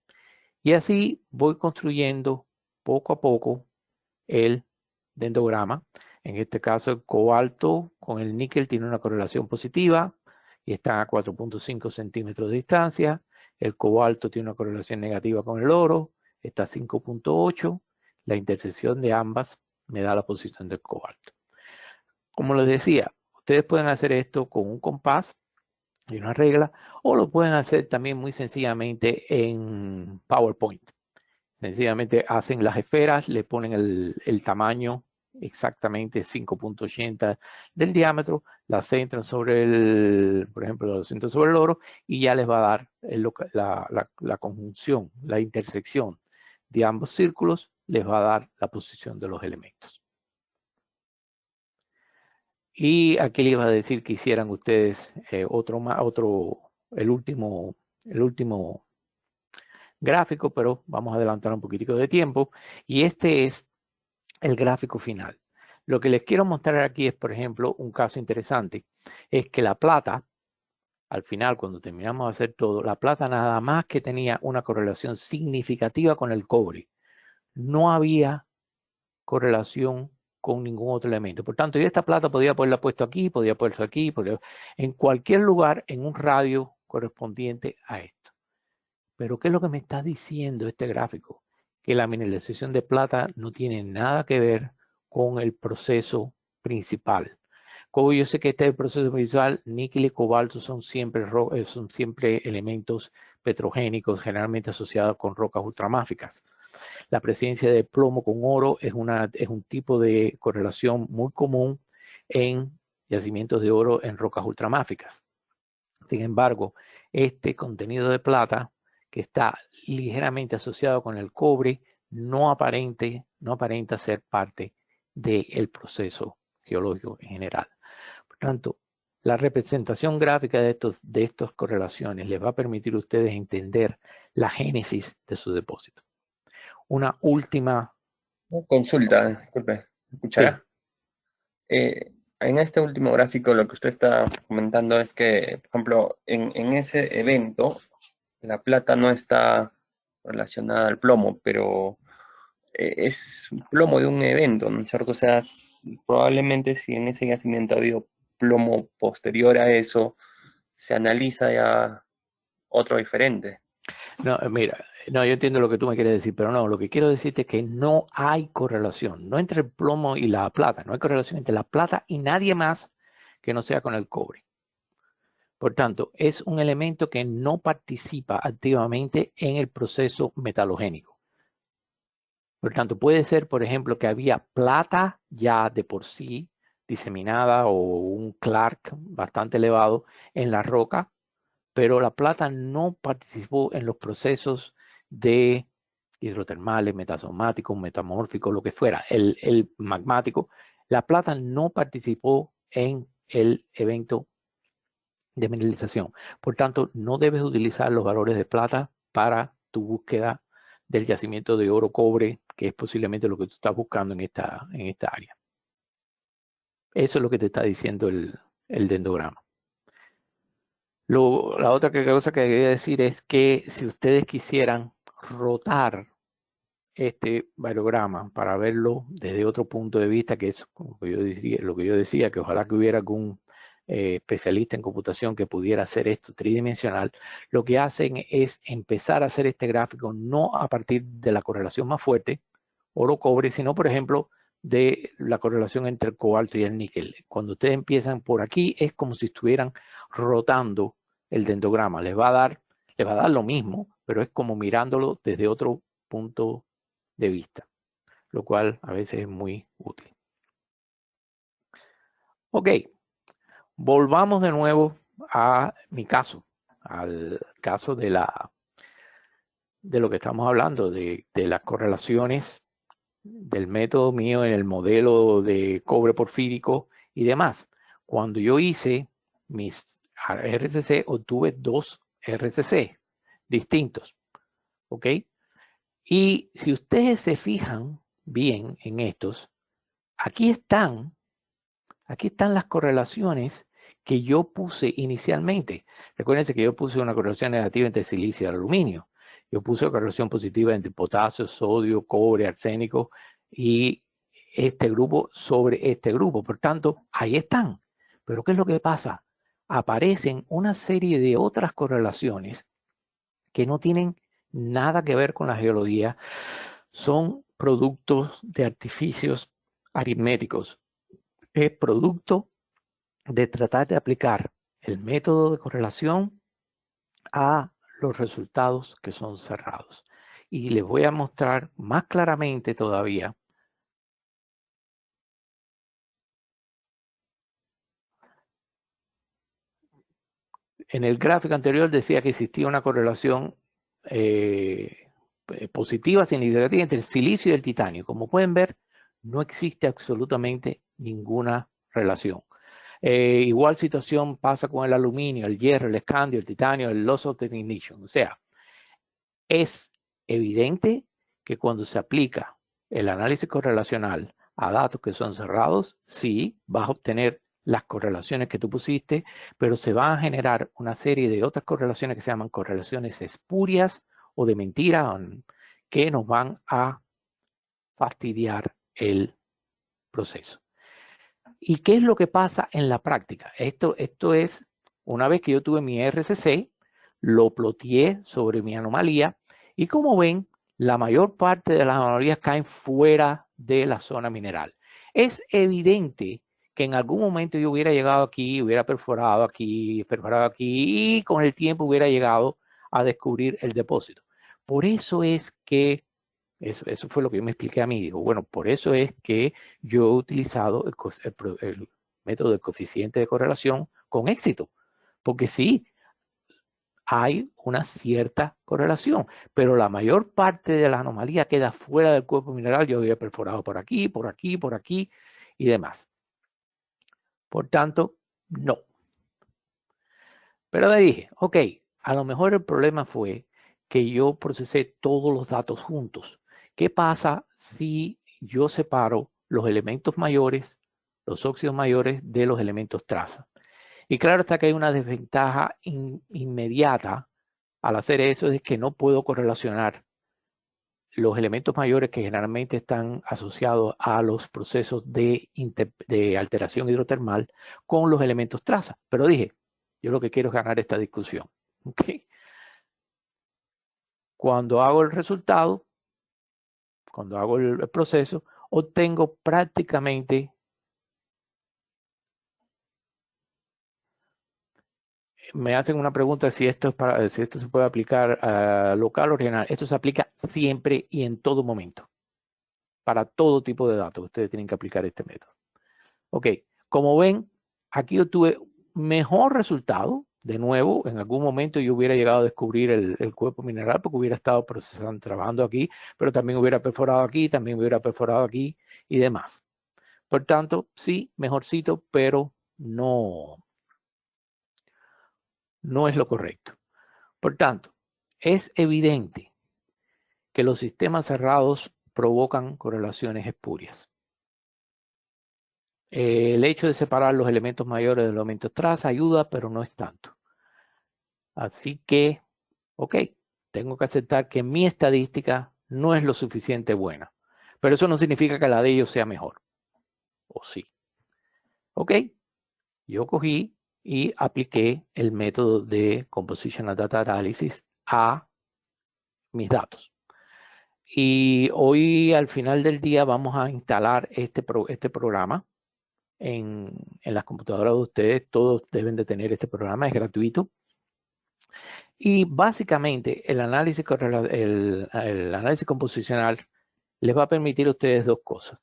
Y así voy construyendo poco a poco el dendrograma. En este caso, el cobalto con el níquel tiene una correlación positiva y está a 4.5 centímetros de distancia. El cobalto tiene una correlación negativa con el oro, está a 5.8. La intersección de ambas me da la posición del cobalto. Como les decía, ustedes pueden hacer esto con un compás y una regla, o lo pueden hacer también muy sencillamente en PowerPoint. Sencillamente hacen las esferas, le ponen el tamaño exactamente 5.80 del diámetro, la centran sobre por ejemplo, lo centran sobre el oro y ya les va a dar la conjunción, la intersección de ambos círculos, les va a dar la posición de los elementos. Y aquí les iba a decir que hicieran ustedes el último gráfico, pero vamos a adelantar un poquitico de tiempo. Y este es el gráfico final. Lo que les quiero mostrar aquí es, por ejemplo, un caso interesante. Es que la plata, al final, cuando terminamos de hacer todo, la plata nada más que tenía una correlación significativa con el cobre. No había correlación con ningún otro elemento. Por tanto, yo esta plata podía ponerla puesto aquí, podía ponerla aquí, en cualquier lugar, en un radio correspondiente a esto. Pero ¿qué es lo que me está diciendo este gráfico? Que la mineralización de plata no tiene nada que ver con el proceso principal. Como yo sé que este es el proceso principal, níquel y cobalto son siempre elementos petrogénicos, generalmente asociados con rocas ultramáficas. La presencia de plomo con oro es un tipo de correlación muy común en yacimientos de oro en rocas ultramáficas. Sin embargo, este contenido de plata, que está ligeramente asociado con el cobre, no aparenta ser parte del proceso geológico en general. Por tanto, la representación gráfica de estas correlaciones les va a permitir a ustedes entender la génesis de su depósito. Una última consulta, disculpe, ¿escuchará? Sí. En este último gráfico lo que usted está comentando es que, por ejemplo, en ese evento, la plata no está relacionada al plomo, pero es plomo de un evento, ¿no es cierto? O sea, probablemente si en ese yacimiento ha habido plomo posterior a eso, se analiza ya otro diferente. No, mira, no, yo entiendo lo que tú me quieres decir, pero no, lo que quiero decirte es que no hay correlación, no entre el plomo y la plata, no hay correlación entre la plata y nadie más que no sea con el cobre. Por tanto, es un elemento que no participa activamente en el proceso metalogénico. Por tanto, puede ser, por ejemplo, que había plata ya de por sí diseminada o un Clark bastante elevado en la roca, pero la plata no participó en los procesos de hidrotermales, metasomáticos, metamórficos, lo que fuera, el magmático. La plata no participó en el evento de mineralización. Por tanto, no debes utilizar los valores de plata para tu búsqueda del yacimiento de oro cobre, que es posiblemente lo que tú estás buscando en esta área. Eso es lo que te está diciendo el dendrograma. La otra cosa que quería decir es que si ustedes quisieran rotar este variograma para verlo desde otro punto de vista, que es como lo que yo decía, que ojalá que hubiera algún especialista en computación que pudiera hacer esto tridimensional, lo que hacen es empezar a hacer este gráfico no a partir de la correlación más fuerte, oro-cobre, sino por ejemplo de la correlación entre el cobalto y el níquel. Cuando ustedes empiezan por aquí es como si estuvieran rotando el dendrograma. Les va a dar lo mismo, pero es como mirándolo desde otro punto de vista, lo cual a veces es muy útil. Ok, volvamos de nuevo a mi caso, al caso de lo que estamos hablando, de las correlaciones del método mío en el modelo de cobre porfírico y demás. Cuando yo hice mis RCC, obtuve 2 RCC distintos, ¿ok? Y si ustedes se fijan bien en estos, aquí están las correlaciones que yo puse inicialmente. Recuérdense que yo puse una correlación negativa entre silicio y aluminio. Yo puse una correlación positiva entre potasio, sodio, cobre, arsénico y este grupo sobre este grupo. Por tanto, ahí están. Pero ¿qué es lo que pasa? Aparecen una serie de otras correlaciones que no tienen nada que ver con la geología. Son productos de artificios aritméticos. Es producto de tratar de aplicar el método de correlación a los resultados que son cerrados. Y les voy a mostrar más claramente todavía. En el gráfico anterior decía que existía una correlación positiva significativa entre el silicio y el titanio. Como pueden ver, no existe absolutamente ninguna relación. Igual situación pasa con el aluminio, el hierro, el escandio, el titanio, el loss of the ignition. O sea, es evidente que cuando se aplica el análisis correlacional a datos que son cerrados, sí, vas a obtener las correlaciones que tú pusiste, pero se van a generar una serie de otras correlaciones que se llaman correlaciones espurias o de mentira, que nos van a fastidiar el proceso. ¿Y qué es lo que pasa en la práctica? Esto es, una vez que yo tuve mi RCC, lo ploteé sobre mi anomalía y como ven, la mayor parte de las anomalías caen fuera de la zona mineral. Es evidente que en algún momento yo hubiera llegado aquí, hubiera perforado aquí y con el tiempo hubiera llegado a descubrir el depósito. Por eso es que eso fue lo que yo me expliqué a mí. Digo, bueno, por eso es que yo he utilizado el método de coeficiente de correlación con éxito. Porque sí, hay una cierta correlación, pero la mayor parte de la anomalía queda fuera del cuerpo mineral. Yo había perforado por aquí, por aquí, por aquí y demás. Por tanto, no. Pero le dije, ok, a lo mejor el problema fue que yo procesé todos los datos juntos. ¿Qué pasa si yo separo los elementos mayores, los óxidos mayores, de los elementos traza? Y claro está que hay una desventaja inmediata al hacer eso, es que no puedo correlacionar los elementos mayores que generalmente están asociados a los procesos de alteración hidrotermal con los elementos traza. Pero dije, yo lo que quiero es ganar esta discusión. ¿Okay? Cuando hago el resultado, cuando hago el proceso, obtengo prácticamente, me hacen una pregunta si esto se puede aplicar local o regional. Esto se aplica siempre y en todo momento. Para todo tipo de datos, ustedes tienen que aplicar este método. Ok, como ven, aquí yo tuve mejor resultado. De nuevo, en algún momento yo hubiera llegado a descubrir el cuerpo mineral porque hubiera estado procesando, trabajando aquí, pero también hubiera perforado aquí, también hubiera perforado aquí y demás. Por tanto, sí, mejorcito, pero no es lo correcto. Por tanto, es evidente que los sistemas cerrados provocan correlaciones espurias. El hecho de separar los elementos mayores de los elementos traza ayuda, pero no es tanto. Así que, ok, tengo que aceptar que mi estadística no es lo suficiente buena. Pero eso no significa que la de ellos sea mejor. ¿O sí? Ok, yo cogí y apliqué el método de Compositional Data Analysis a mis datos. Y hoy al final del día vamos a instalar este programa en las computadoras de ustedes. Todos deben de tener este programa, es gratuito. Y básicamente el análisis composicional les va a permitir a ustedes dos cosas.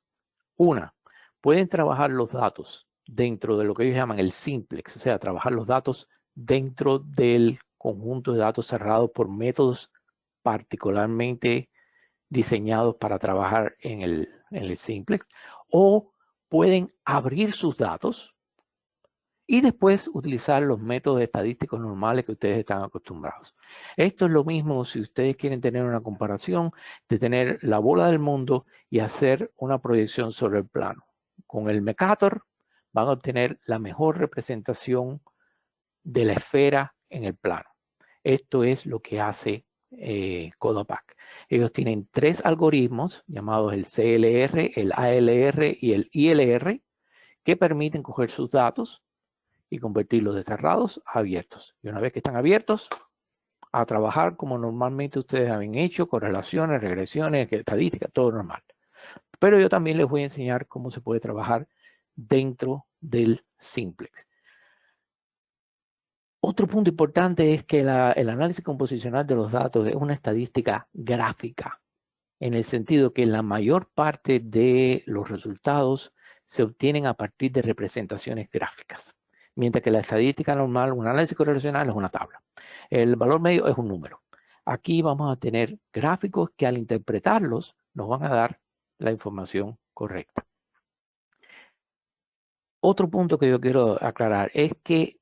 Una, pueden trabajar los datos dentro de lo que ellos llaman el simplex, o sea, trabajar los datos dentro del conjunto de datos cerrados por métodos particularmente diseñados para trabajar en el simplex, o pueden abrir sus datos y después utilizar los métodos estadísticos normales que ustedes están acostumbrados. Esto es lo mismo si ustedes quieren tener una comparación de tener la bola del mundo y hacer una proyección sobre el plano. Con el Mercator van a obtener la mejor representación de la esfera en el plano. Esto es lo que hace Codapack. Ellos tienen 3 algoritmos llamados el CLR, el ALR y el ILR que permiten coger sus datos y convertirlos de cerrados a abiertos. Y una vez que están abiertos, a trabajar como normalmente ustedes habían hecho, correlaciones, regresiones, estadísticas, todo normal. Pero yo también les voy a enseñar cómo se puede trabajar dentro del simplex. Otro punto importante es que el análisis composicional de los datos es una estadística gráfica, en el sentido que la mayor parte de los resultados se obtienen a partir de representaciones gráficas, mientras que la estadística normal, un análisis correlacional, es una tabla. El valor medio es un número. Aquí vamos a tener gráficos que al interpretarlos nos van a dar la información correcta. Otro punto que yo quiero aclarar es que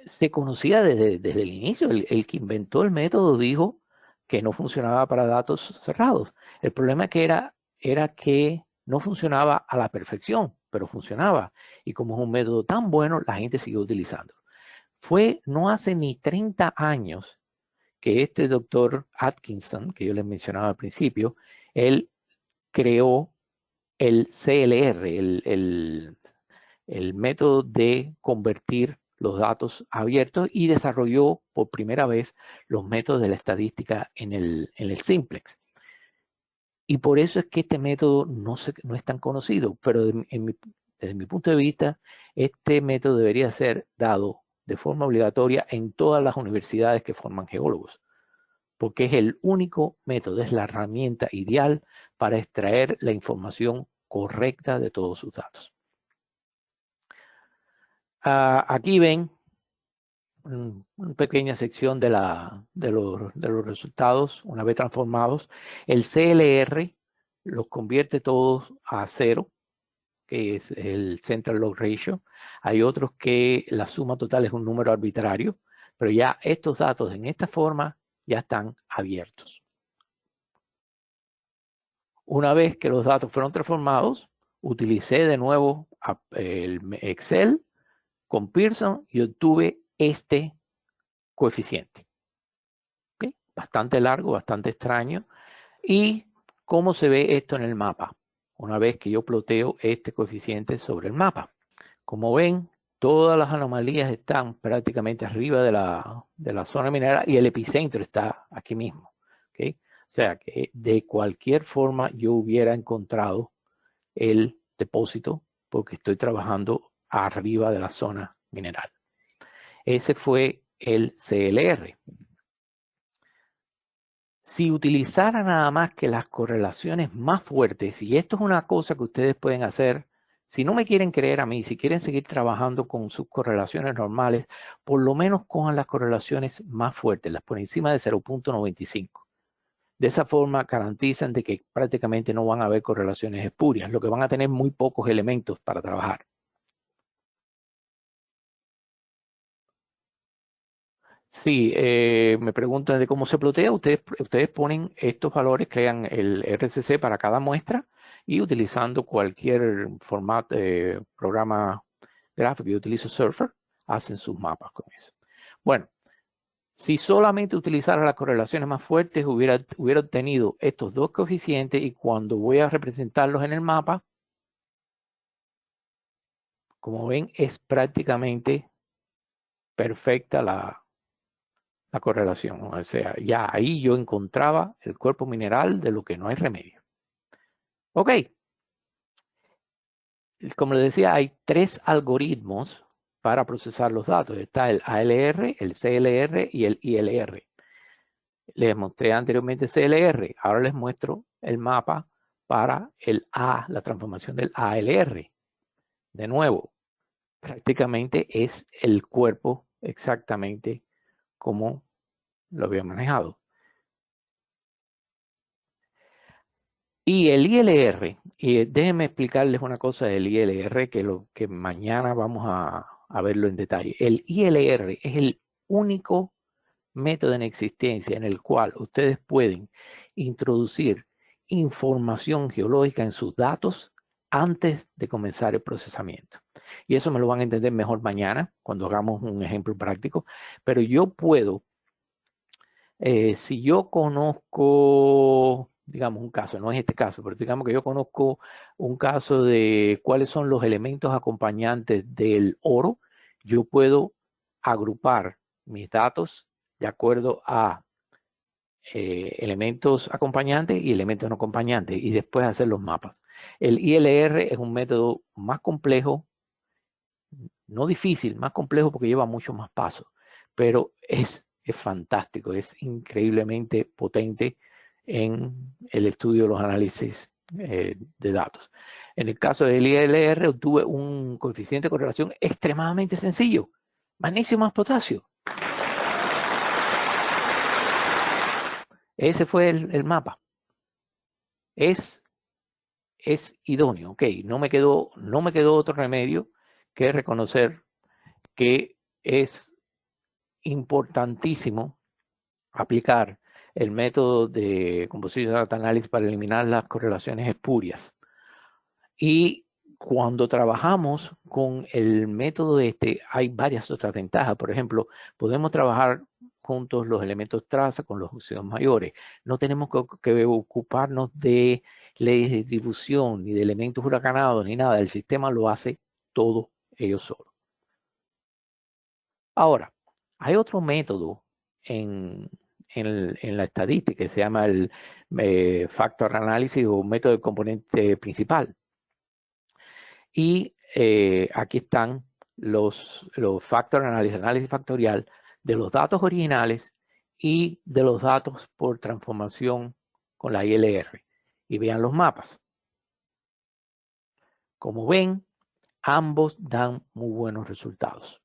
se conocía desde el inicio. El que inventó el método dijo que no funcionaba para datos cerrados. El problema que era que no funcionaba a la perfección, pero funcionaba. Y como es un método tan bueno, la gente siguió utilizando. Fue no hace ni 30 años que este doctor Atkinson, que yo les mencionaba al principio, él creó el CLR, el método de convertir los datos abiertos, y desarrolló por primera vez los métodos de la estadística en el simplex. Y por eso es que este método no es tan conocido, pero desde mi punto de vista, este método debería ser dado de forma obligatoria en todas las universidades que forman geólogos, porque es el único método, es la herramienta ideal para extraer la información correcta de todos sus datos. Aquí ven una pequeña sección de los resultados una vez transformados. El CLR los convierte todos a 0, que es el Central Log Ratio. Hay otros que la suma total es un número arbitrario, pero ya estos datos en esta forma ya están abiertos. Una vez que los datos fueron transformados, utilicé de nuevo el Excel con Pearson y obtuve este coeficiente. ¿Okay? Bastante largo, bastante extraño. ¿Y cómo se ve esto en el mapa? Una vez que yo ploteo este coeficiente sobre el mapa. Como ven, todas las anomalías están prácticamente arriba de la zona mineral y el epicentro está aquí mismo. ¿Okay? O sea que de cualquier forma yo hubiera encontrado el depósito porque estoy trabajando arriba de la zona mineral. Ese fue el CLR. Si utilizara nada más que las correlaciones más fuertes, y esto es una cosa que ustedes pueden hacer, si no me quieren creer a mí, si quieren seguir trabajando con sus correlaciones normales, por lo menos cojan las correlaciones más fuertes, las por encima de 0.95. De esa forma garantizan de que prácticamente no van a haber correlaciones espurias, lo que van a tener muy pocos elementos para trabajar. Sí, me preguntan de cómo se plotea. Ustedes ponen estos valores, crean el RCC para cada muestra y utilizando cualquier formato, programa gráfico, yo utilizo Surfer, hacen sus mapas con eso. Bueno, si solamente utilizara las correlaciones más fuertes, hubiera obtenido estos dos coeficientes, y cuando voy a representarlos en el mapa, como ven, es prácticamente perfecta la correlación. O sea, ya ahí yo encontraba el cuerpo mineral de lo que no hay remedio. Ok. Como les decía, hay 3 algoritmos para procesar los datos. Está el ALR, el CLR y el ILR. Les mostré anteriormente CLR. Ahora les muestro el mapa para la transformación del ALR. De nuevo, prácticamente es el cuerpo exactamente como lo había manejado. Y el ILR, y déjenme explicarles una cosa del ILR que mañana vamos a verlo en detalle. El ILR es el único método en existencia en el cual ustedes pueden introducir información geológica en sus datos antes de comenzar el procesamiento. Y eso me lo van a entender mejor mañana cuando hagamos un ejemplo práctico. Pero yo puedo, si yo conozco, digamos un caso, no es este caso, pero digamos que yo conozco un caso de cuáles son los elementos acompañantes del oro, yo puedo agrupar mis datos de acuerdo a elementos acompañantes y elementos no acompañantes y después hacer los mapas. El ILR es un método más complejo, no difícil, más complejo porque lleva muchos más pasos, pero es fantástico, es increíblemente potente en el estudio de los análisis de datos. En el caso del ILR obtuve un coeficiente de correlación extremadamente sencillo, magnesio más potasio. Ese fue el mapa. Es idóneo, ok. No me quedó otro remedio que reconocer que es importantísimo aplicar el método de composition data analysis para eliminar las correlaciones espurias. Y cuando trabajamos con el método hay varias otras ventajas. Por ejemplo, podemos trabajar juntos los elementos traza con los óxidos mayores. No tenemos que ocuparnos de leyes de distribución, ni de elementos huracanados, ni nada. El sistema lo hace todo ellos solos. Ahora, hay otro método en la estadística que se llama el factor análisis o método de componente principal. Y aquí están los factor análisis factorial de los datos originales y de los datos por transformación con la ILR. Y vean los mapas. Como ven, ambos dan muy buenos resultados.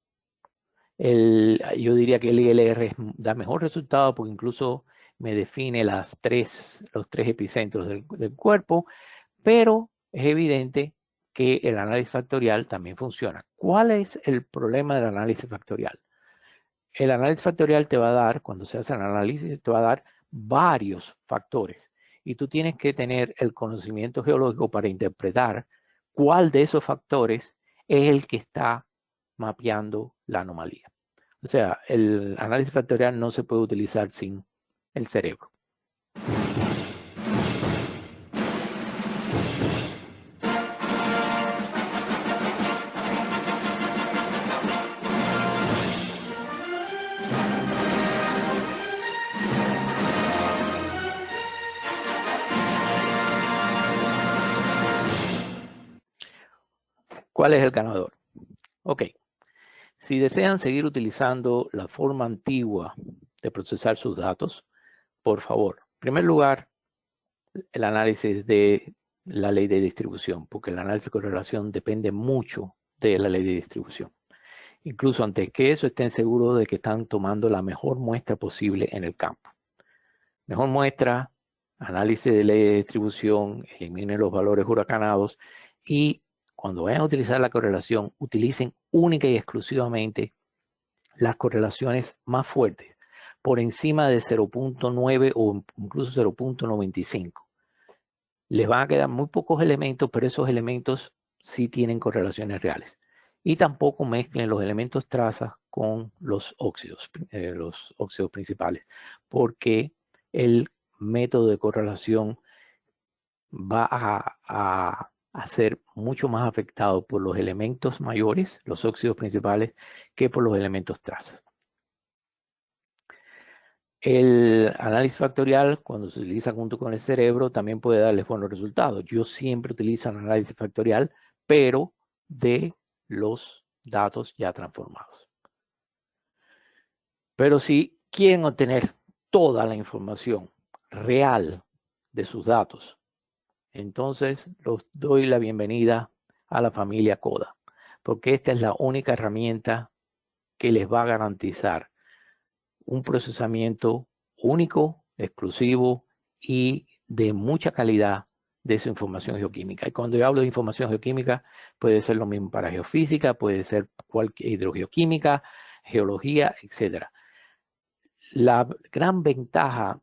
Yo diría que el ILR da mejor resultado porque incluso me define los tres epicentros del cuerpo, pero es evidente que el análisis factorial también funciona. ¿Cuál es el problema del análisis factorial? El análisis factorial te va a dar, cuando se hace el análisis, te va a dar varios factores y tú tienes que tener el conocimiento geológico para interpretar cuál de esos factores es el que está mapeando la anomalía. O sea, el análisis factorial no se puede utilizar sin el cerebro. ¿Cuál es el ganador? Ok. Si desean seguir utilizando la forma antigua de procesar sus datos, por favor, en primer lugar, el análisis de la ley de distribución, porque el análisis de correlación depende mucho de la ley de distribución. Incluso antes que eso, estén seguros de que están tomando la mejor muestra posible en el campo. Mejor muestra, análisis de ley de distribución, eliminen los valores huracanados y cuando vayan a utilizar la correlación, utilicen única y exclusivamente las correlaciones más fuertes, por encima de 0.9 o incluso 0.95. Les van a quedar muy pocos elementos, pero esos elementos sí tienen correlaciones reales. Y tampoco mezclen los elementos trazas con los óxidos principales, porque el método de correlación va a ser mucho más afectado por los elementos mayores, los óxidos principales, que por los elementos trazas. El análisis factorial, cuando se utiliza junto con el cerebro, también puede darles buenos resultados. Yo siempre utilizo el análisis factorial, pero de los datos ya transformados. Pero si quieren obtener toda la información real de sus datos, entonces los doy la bienvenida a la familia CODA, porque esta es la única herramienta que les va a garantizar un procesamiento único, exclusivo y de mucha calidad de esa información geoquímica. Y cuando yo hablo de información geoquímica, puede ser lo mismo para geofísica, puede ser cualquier hidrogeoquímica, geología, etc. La gran ventaja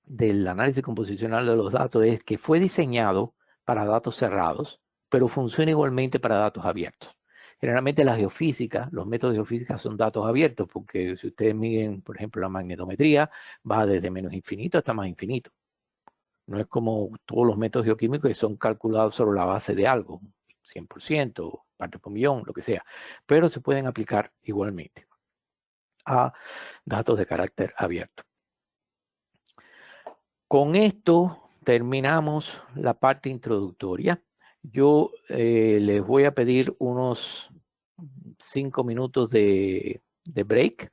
del análisis composicional de los datos es que fue diseñado para datos cerrados, pero funciona igualmente para datos abiertos. Generalmente la geofísica, los métodos de geofísica son datos abiertos, porque si ustedes miden, por ejemplo, la magnetometría, va desde menos infinito hasta más infinito. No es como todos los métodos geoquímicos que son calculados sobre la base de algo, 100%, parte por millón, lo que sea, pero se pueden aplicar igualmente a datos de carácter abierto. Con esto terminamos la parte introductoria. Yo les voy a pedir unos 5 minutos de break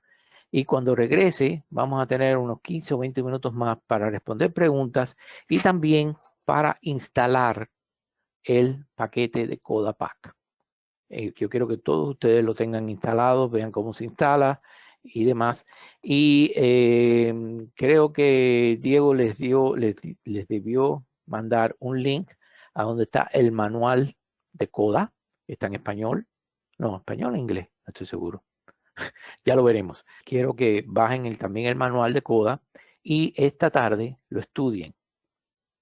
y cuando regrese vamos a tener unos 15 o 20 minutos más para responder preguntas y también para instalar el paquete de CodaPack. Yo quiero que todos ustedes lo tengan instalado, vean cómo se instala y demás. Y creo que Diego les debió mandar un link a donde está el manual de Coda. Está en español. No, español o inglés, no estoy seguro. Ya lo veremos. Quiero que bajen también el manual de Coda y esta tarde lo estudien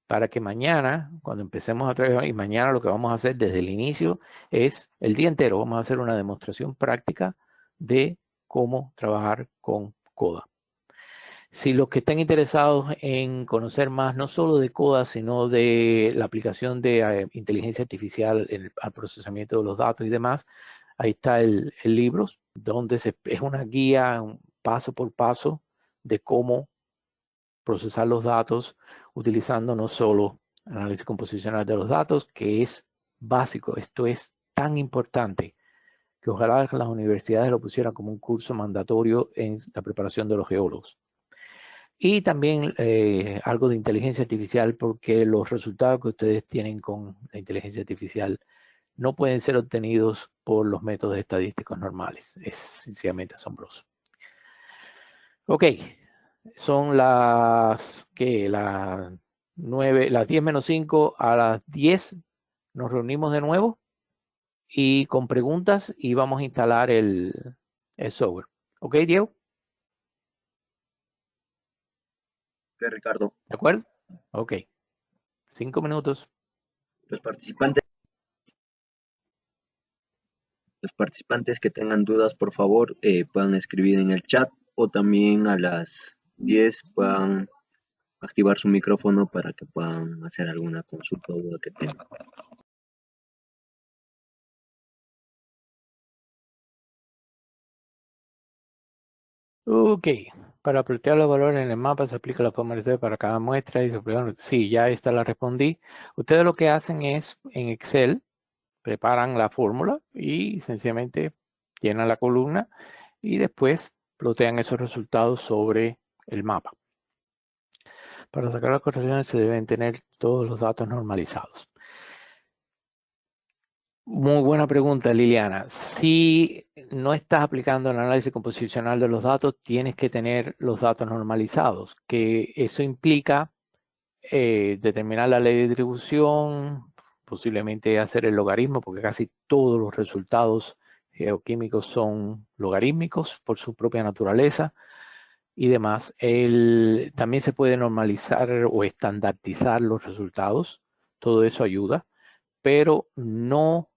para que mañana, cuando empecemos a trabajar, y mañana lo que vamos a hacer desde el inicio es el día entero, vamos a hacer una demostración práctica de cómo trabajar con Coda. Si los que estén interesados en conocer más, no solo de Coda, sino de la aplicación de inteligencia artificial al procesamiento de los datos y demás, ahí está el libro, donde es una guía paso por paso de cómo procesar los datos utilizando no solo análisis composicional de los datos, que es básico. Esto es tan importante que ojalá las universidades lo pusieran como un curso mandatorio en la preparación de los geólogos. Y también algo de inteligencia artificial, porque los resultados que ustedes tienen con la inteligencia artificial no pueden ser obtenidos por los métodos estadísticos normales. Es sencillamente asombroso. Ok, son las 10 menos 5 a las 10. Nos reunimos de nuevo y con preguntas y vamos a instalar el software. ¿Ok, Diego? Ok, Ricardo. ¿De acuerdo? Ok. 5 minutos. Los participantes que tengan dudas, por favor, puedan escribir en el chat o también a las 10 puedan activar su micrófono para que puedan hacer alguna consulta o duda que tengan. Ok. Para plantear los valores en el mapa se aplica la forma de para cada muestra y sí, ya esta la respondí. Ustedes lo que hacen es en Excel preparan la fórmula y sencillamente llenan la columna y después plotean esos resultados sobre el mapa. Para sacar las correcciones se deben tener todos los datos normalizados. Muy buena pregunta, Liliana. Si no estás aplicando el análisis composicional de los datos, tienes que tener los datos normalizados, que eso implica determinar la ley de distribución, posiblemente hacer el logaritmo, porque casi todos los resultados geoquímicos son logarítmicos por su propia naturaleza y demás. También se puede normalizar o estandarizar los resultados, todo eso ayuda, pero no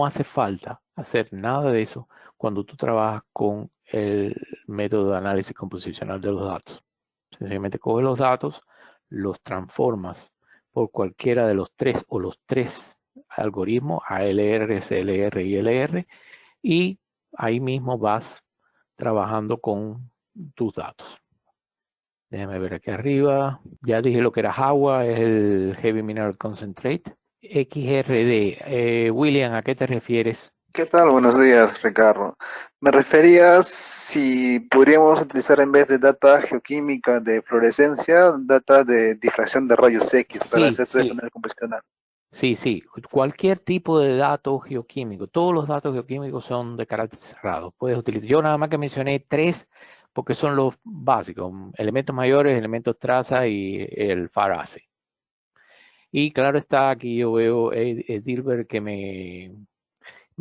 hace falta hacer nada de eso cuando tú trabajas con el método de análisis composicional de los datos. Sencillamente coges los datos, los transformas por cualquiera de los tres o los tres algoritmos, ALR, CLR y LR, y ahí mismo vas trabajando con tus datos. Déjame ver aquí arriba. Ya dije lo que era Jawa, es el Heavy Mineral Concentrate. XRD. William, ¿a qué te refieres? ¿Qué tal? Buenos días, Ricardo. Me refería si podríamos utilizar en vez de data geoquímica de fluorescencia, data de difracción de rayos X para hacer todo esto en el composicional. Sí, sí, cualquier tipo de dato geoquímico, todos los datos geoquímicos son de carácter cerrado. Puedes utilizar, yo nada más que mencioné 3 porque son los básicos, elementos mayores, elementos traza y el Faraday. Y claro está, aquí yo veo Dilbert que me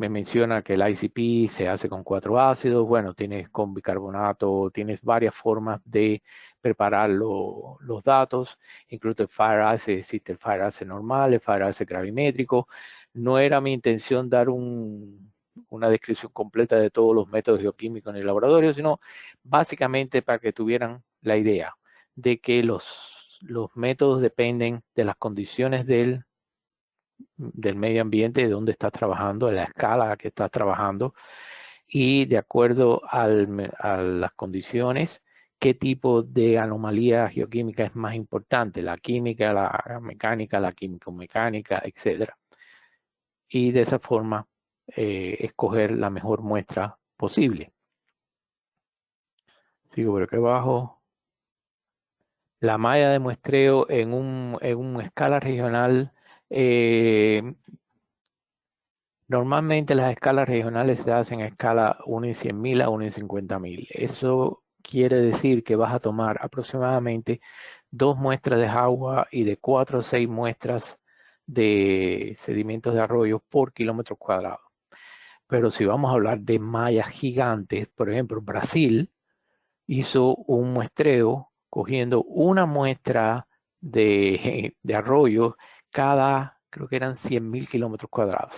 menciona que el ICP se hace con 4 ácidos. Bueno, tienes con bicarbonato, tienes varias formas de preparar los datos. Incluso el FireAce, existe el FireAce normal, el FireAce gravimétrico. No era mi intención dar una descripción completa de todos los métodos geoquímicos en el laboratorio, sino básicamente para que tuvieran la idea de que los métodos dependen de las condiciones del medio ambiente, de dónde estás trabajando, de la escala que estás trabajando y de acuerdo a las condiciones, qué tipo de anomalía geoquímica es más importante, la química, la mecánica, la químico-mecánica, etc. Y de esa forma escoger la mejor muestra posible. Sigo por aquí abajo. La malla de muestreo en una escala regional. Normalmente las escalas regionales se hacen a escala 1 en 100.000 a 1 en 50.000. Eso quiere decir que vas a tomar aproximadamente 2 muestras de agua y de 4 a 6 muestras de sedimentos de arroyo por kilómetro cuadrado. Pero si vamos a hablar de mallas gigantes, por ejemplo, Brasil hizo un muestreo cogiendo una muestra de arroyo cada, creo que eran 100.000 kilómetros cuadrados.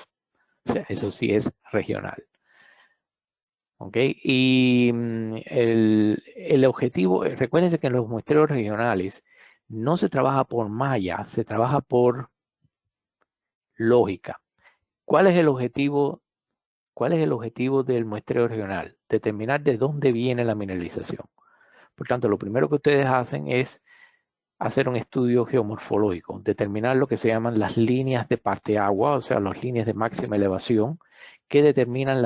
O sea, eso sí es regional. ¿Ok? Y el objetivo, recuérdense que en los muestreos regionales no se trabaja por malla, se trabaja por lógica. ¿Cuál es el objetivo? ¿Cuál es el objetivo del muestreo regional? Determinar de dónde viene la mineralización. Por tanto, lo primero que ustedes hacen es hacer un estudio geomorfológico, determinar lo que se llaman las líneas de parteagua, o sea, las líneas de máxima elevación, que determinan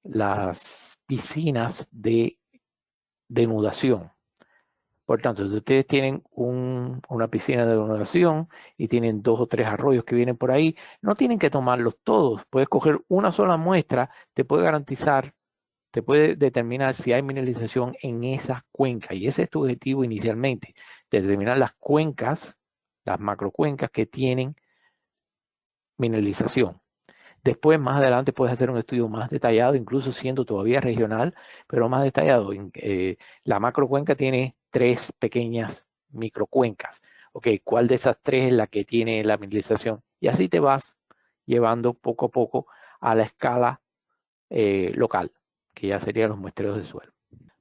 las piscinas de denudación. Por tanto, si ustedes tienen una piscina de denudación y tienen 2 o 3 arroyos que vienen por ahí, no tienen que tomarlos todos. Puedes coger una sola muestra, te puede garantizar, te puede determinar si hay mineralización en esas cuencas. Y ese es tu objetivo inicialmente, determinar las cuencas, las macrocuencas que tienen mineralización. Después, más adelante, puedes hacer un estudio más detallado, incluso siendo todavía regional, pero más detallado. La macrocuenca tiene 3 pequeñas microcuencas. Ok, ¿cuál de esas 3 es la que tiene la mineralización? Y así te vas llevando poco a poco a la escala local, que ya serían los muestreos de suelo.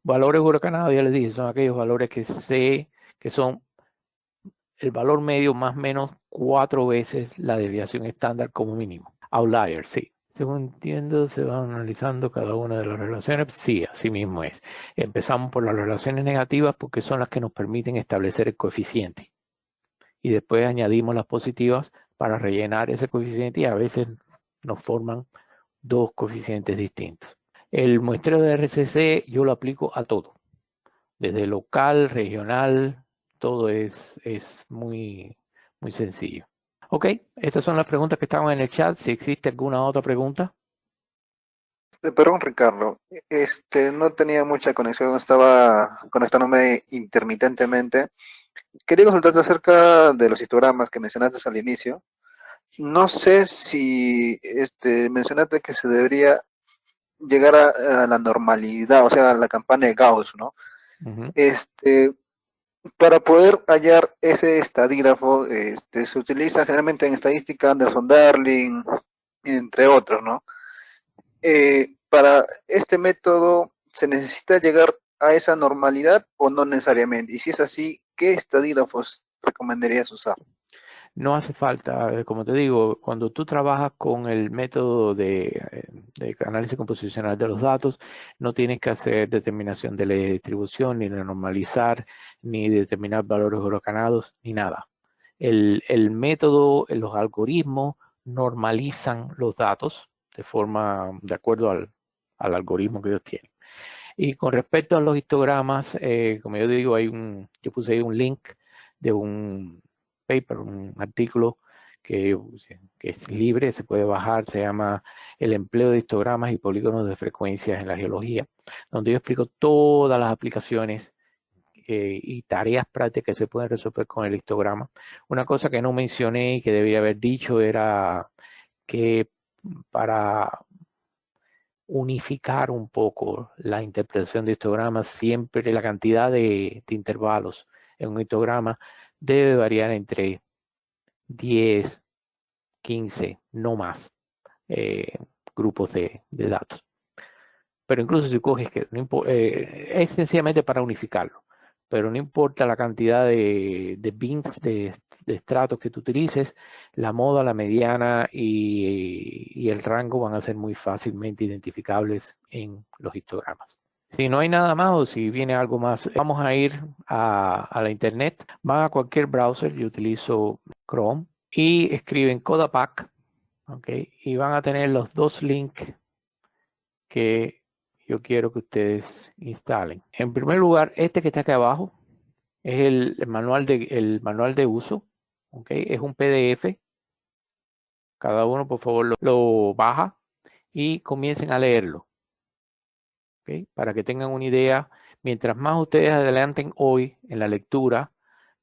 Valores huracanados, ya les dije, son aquellos valores que son el valor medio más o menos 4 veces la desviación estándar como mínimo. Outlier, sí. Según entiendo, se van analizando cada una de las relaciones. Sí, así mismo es. Empezamos por las relaciones negativas porque son las que nos permiten establecer el coeficiente. Y después añadimos las positivas para rellenar ese coeficiente y a veces nos forman 2 coeficientes distintos. El muestreo de RCC yo lo aplico a todo. Desde local, regional, todo es muy, muy sencillo. Ok, estas son las preguntas que estaban en el chat. Si existe alguna otra pregunta. Perdón, Ricardo, no tenía mucha conexión, estaba conectándome intermitentemente. Quería consultarte acerca de los histogramas que mencionaste al inicio. No sé si mencionaste que se debería llegar a la normalidad, o sea, a la campana de Gauss, ¿no? Para poder hallar ese estadígrafo, se utiliza generalmente en estadística Anderson-Darling, entre otros, ¿no? Para este método, ¿se necesita llegar a esa normalidad o no necesariamente? Y si es así, ¿qué estadígrafos recomendarías usar? No hace falta, como te digo, cuando tú trabajas con el método de análisis composicional de los datos, no tienes que hacer determinación de la distribución, ni de normalizar, ni determinar valores huracanados, ni nada. El método, los algoritmos normalizan los datos de acuerdo al algoritmo que ellos tienen. Y con respecto a los histogramas, como yo digo, yo puse ahí un link de un paper, un artículo que es libre, se puede bajar, se llama El empleo de histogramas y polígonos de frecuencias en la geología, donde yo explico todas las aplicaciones y tareas prácticas que se pueden resolver con el histograma. Una cosa que no mencioné y que debía haber dicho era que para unificar un poco la interpretación de histogramas, siempre la cantidad de intervalos en un histograma debe variar entre 10, 15, no más, grupos de datos. Pero incluso si coges que es sencillamente para unificarlo, pero no importa la cantidad de bins, de estratos que tú utilices, la moda, la mediana y el rango van a ser muy fácilmente identificables en los histogramas. Si no hay nada más o si viene algo más, vamos a ir a la internet. Van a cualquier browser, yo utilizo Chrome, y escriben Codapack, ¿okay? Y van a tener los dos links que yo quiero que ustedes instalen. En primer lugar, este que está aquí abajo es el manual de uso, ¿okay? Es un PDF. Cada uno, por favor, lo baja y comiencen a leerlo, ¿okay? Para que tengan una idea. Mientras más ustedes adelanten hoy en la lectura,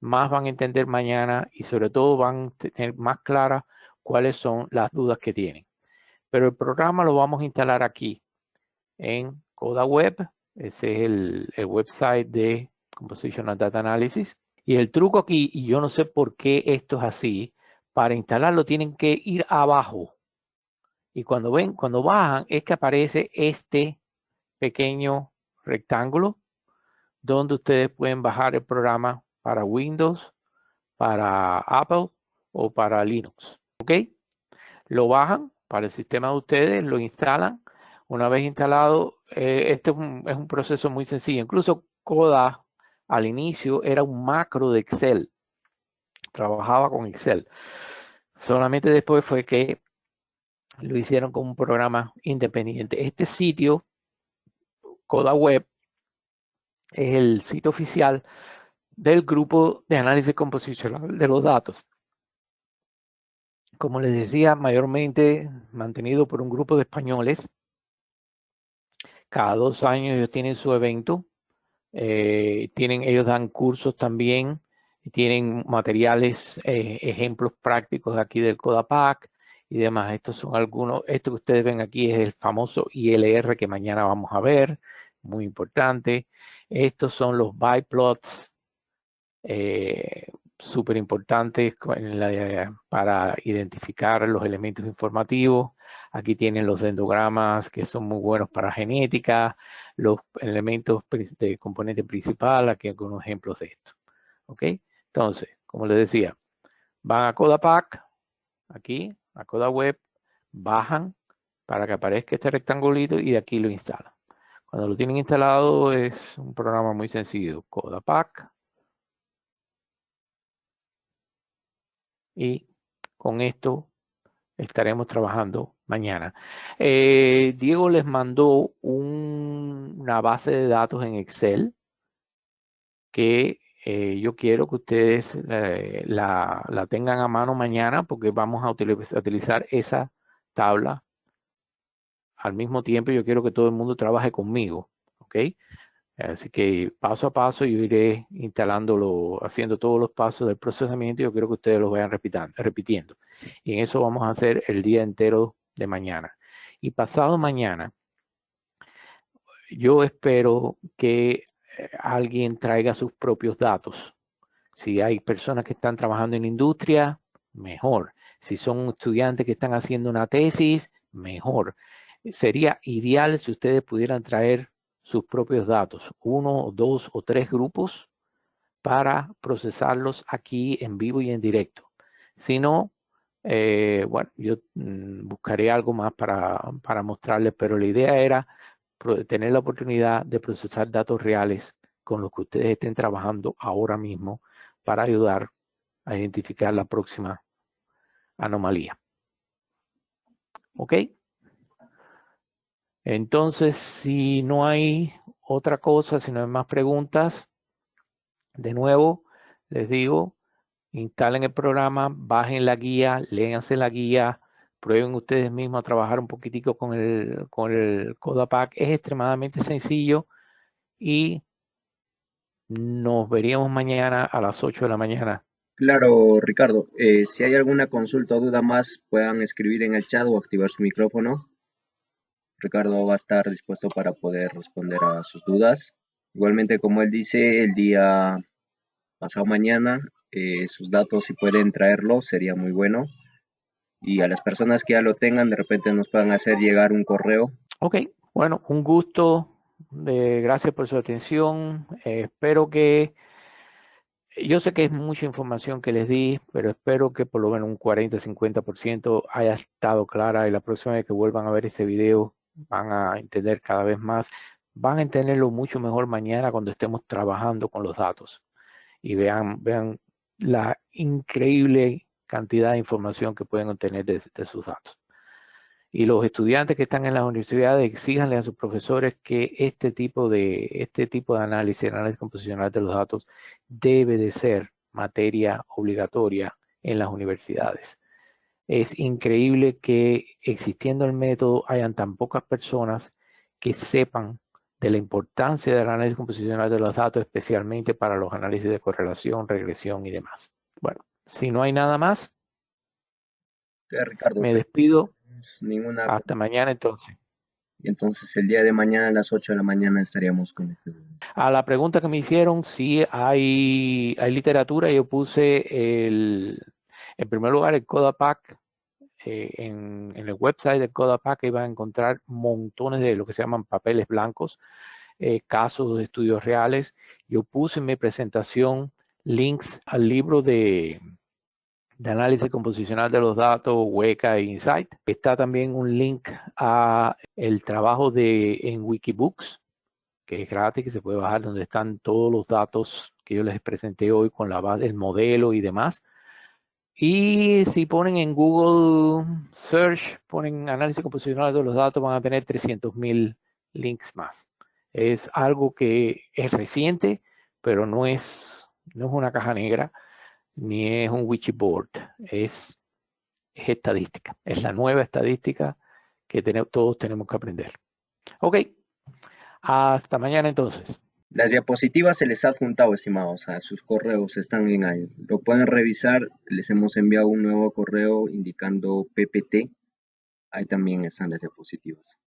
más van a entender mañana y sobre todo van a tener más claras cuáles son las dudas que tienen. Pero el programa lo vamos a instalar aquí en CodaWeb. Ese es el website de Compositional Data Analysis. Y el truco aquí, y yo no sé por qué esto es así, para instalarlo tienen que ir abajo. Y cuando bajan, es que aparece este pequeño rectángulo donde ustedes pueden bajar el programa para Windows, para Apple o para Linux. ¿Ok? Lo bajan para el sistema de ustedes, lo instalan. Una vez instalado, este es un proceso muy sencillo. Incluso Coda al inicio era un macro de Excel. Trabajaba con Excel. Solamente después fue que lo hicieron como un programa independiente. Este sitio, CodaWeb, es el sitio oficial del grupo de análisis composicional de los datos. Como les decía, mayormente mantenido por un grupo de españoles. Cada 2 años ellos tienen su evento. Ellos dan cursos también. Tienen materiales, ejemplos prácticos aquí del Codapack y demás. Estos son algunos. Esto que ustedes ven aquí es el famoso ILR que mañana vamos a ver. Muy importante. Estos son los biplots. Súper importantes para identificar los elementos informativos. Aquí tienen los dendrogramas que son muy buenos para genética, los elementos de componente principal, aquí algunos ejemplos de esto. ¿Ok? Entonces, como les decía, van a Codapack, aquí, a CodaWeb, bajan para que aparezca este rectangulito y de aquí lo instalan. Cuando lo tienen instalado es un programa muy sencillo, Codapack. Y con esto estaremos trabajando mañana. Diego les mandó una base de datos en Excel que yo quiero que ustedes la tengan a mano mañana porque vamos a utilizar esa tabla. Al mismo tiempo yo quiero que todo el mundo trabaje conmigo, ¿ok? Así que paso a paso yo iré instalándolo, haciendo todos los pasos del procesamiento y yo quiero que ustedes los vayan repitiendo. Y en eso vamos a hacer el día entero de mañana. Y pasado mañana, yo espero que alguien traiga sus propios datos. Si hay personas que están trabajando en la industria, mejor. Si son estudiantes que están haciendo una tesis, mejor. Sería ideal si ustedes pudieran traer sus propios datos, 1, 2 o 3 grupos para procesarlos aquí en vivo y en directo. Si no, bueno, yo buscaré algo más para mostrarles, pero la idea era tener la oportunidad de procesar datos reales con los que ustedes estén trabajando ahora mismo para ayudar a identificar la próxima anomalía. ¿Ok? Entonces, si no hay otra cosa, si no hay más preguntas, de nuevo, les digo, instalen el programa, bajen la guía, léanse la guía, prueben ustedes mismos a trabajar un poquitico con el Codapack. Es extremadamente sencillo y nos veríamos mañana a las 8 de la mañana. Claro, Ricardo. Si hay alguna consulta o duda más, puedan escribir en el chat o activar su micrófono. Ricardo va a estar dispuesto para poder responder a sus dudas. Igualmente, como él dice, el día pasado mañana, sus datos, si pueden traerlos, sería muy bueno. Y a las personas que ya lo tengan, de repente nos puedan hacer llegar un correo. Ok, bueno, un gusto. Gracias por su atención. Espero que, yo sé que es mucha información que les di, pero espero que por lo menos un 40-50% haya estado clara y la próxima vez que vuelvan a ver este video van a entender cada vez más. Van a entenderlo mucho mejor mañana cuando estemos trabajando con los datos y vean la increíble cantidad de información que pueden obtener de sus datos. Y los estudiantes que están en las universidades, exíjanle a sus profesores que este tipo de análisis composicional de los datos debe de ser materia obligatoria en las universidades. Es increíble que existiendo el método hayan tan pocas personas que sepan de la importancia del análisis composicional de los datos, especialmente para los análisis de correlación, regresión y demás. Bueno, si no hay nada más, Ricardo, me despido. ninguna. Hasta mañana entonces. Entonces el día de mañana a las 8 de la mañana estaríamos conectados. A la pregunta que me hicieron, sí hay literatura. Yo puse en primer lugar el Codapack. En el website del Codapack iban a encontrar montones de lo que se llaman papeles blancos, casos de estudios reales. Yo puse en mi presentación links al libro de análisis composicional de los datos, Weka e Insight. Está también un link a el trabajo en Wikibooks, que es gratis, que se puede bajar, donde están todos los datos que yo les presenté hoy con la base, el modelo y demás. Y si ponen en Google Search, ponen análisis composicional de los datos, van a tener 300,000 links más. Es algo que es reciente, pero no es una caja negra, ni es un Wikiboard. Es estadística. Es la nueva estadística que todos tenemos que aprender. Ok, hasta mañana entonces. Las diapositivas se les ha adjuntado, estimados, a sus correos, están en ahí. Lo pueden revisar, les hemos enviado un nuevo correo indicando PPT. Ahí también están las diapositivas.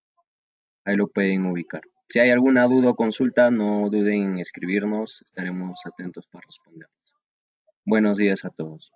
Ahí lo pueden ubicar. Si hay alguna duda o consulta, no duden en escribirnos, estaremos atentos para responderles. Buenos días a todos.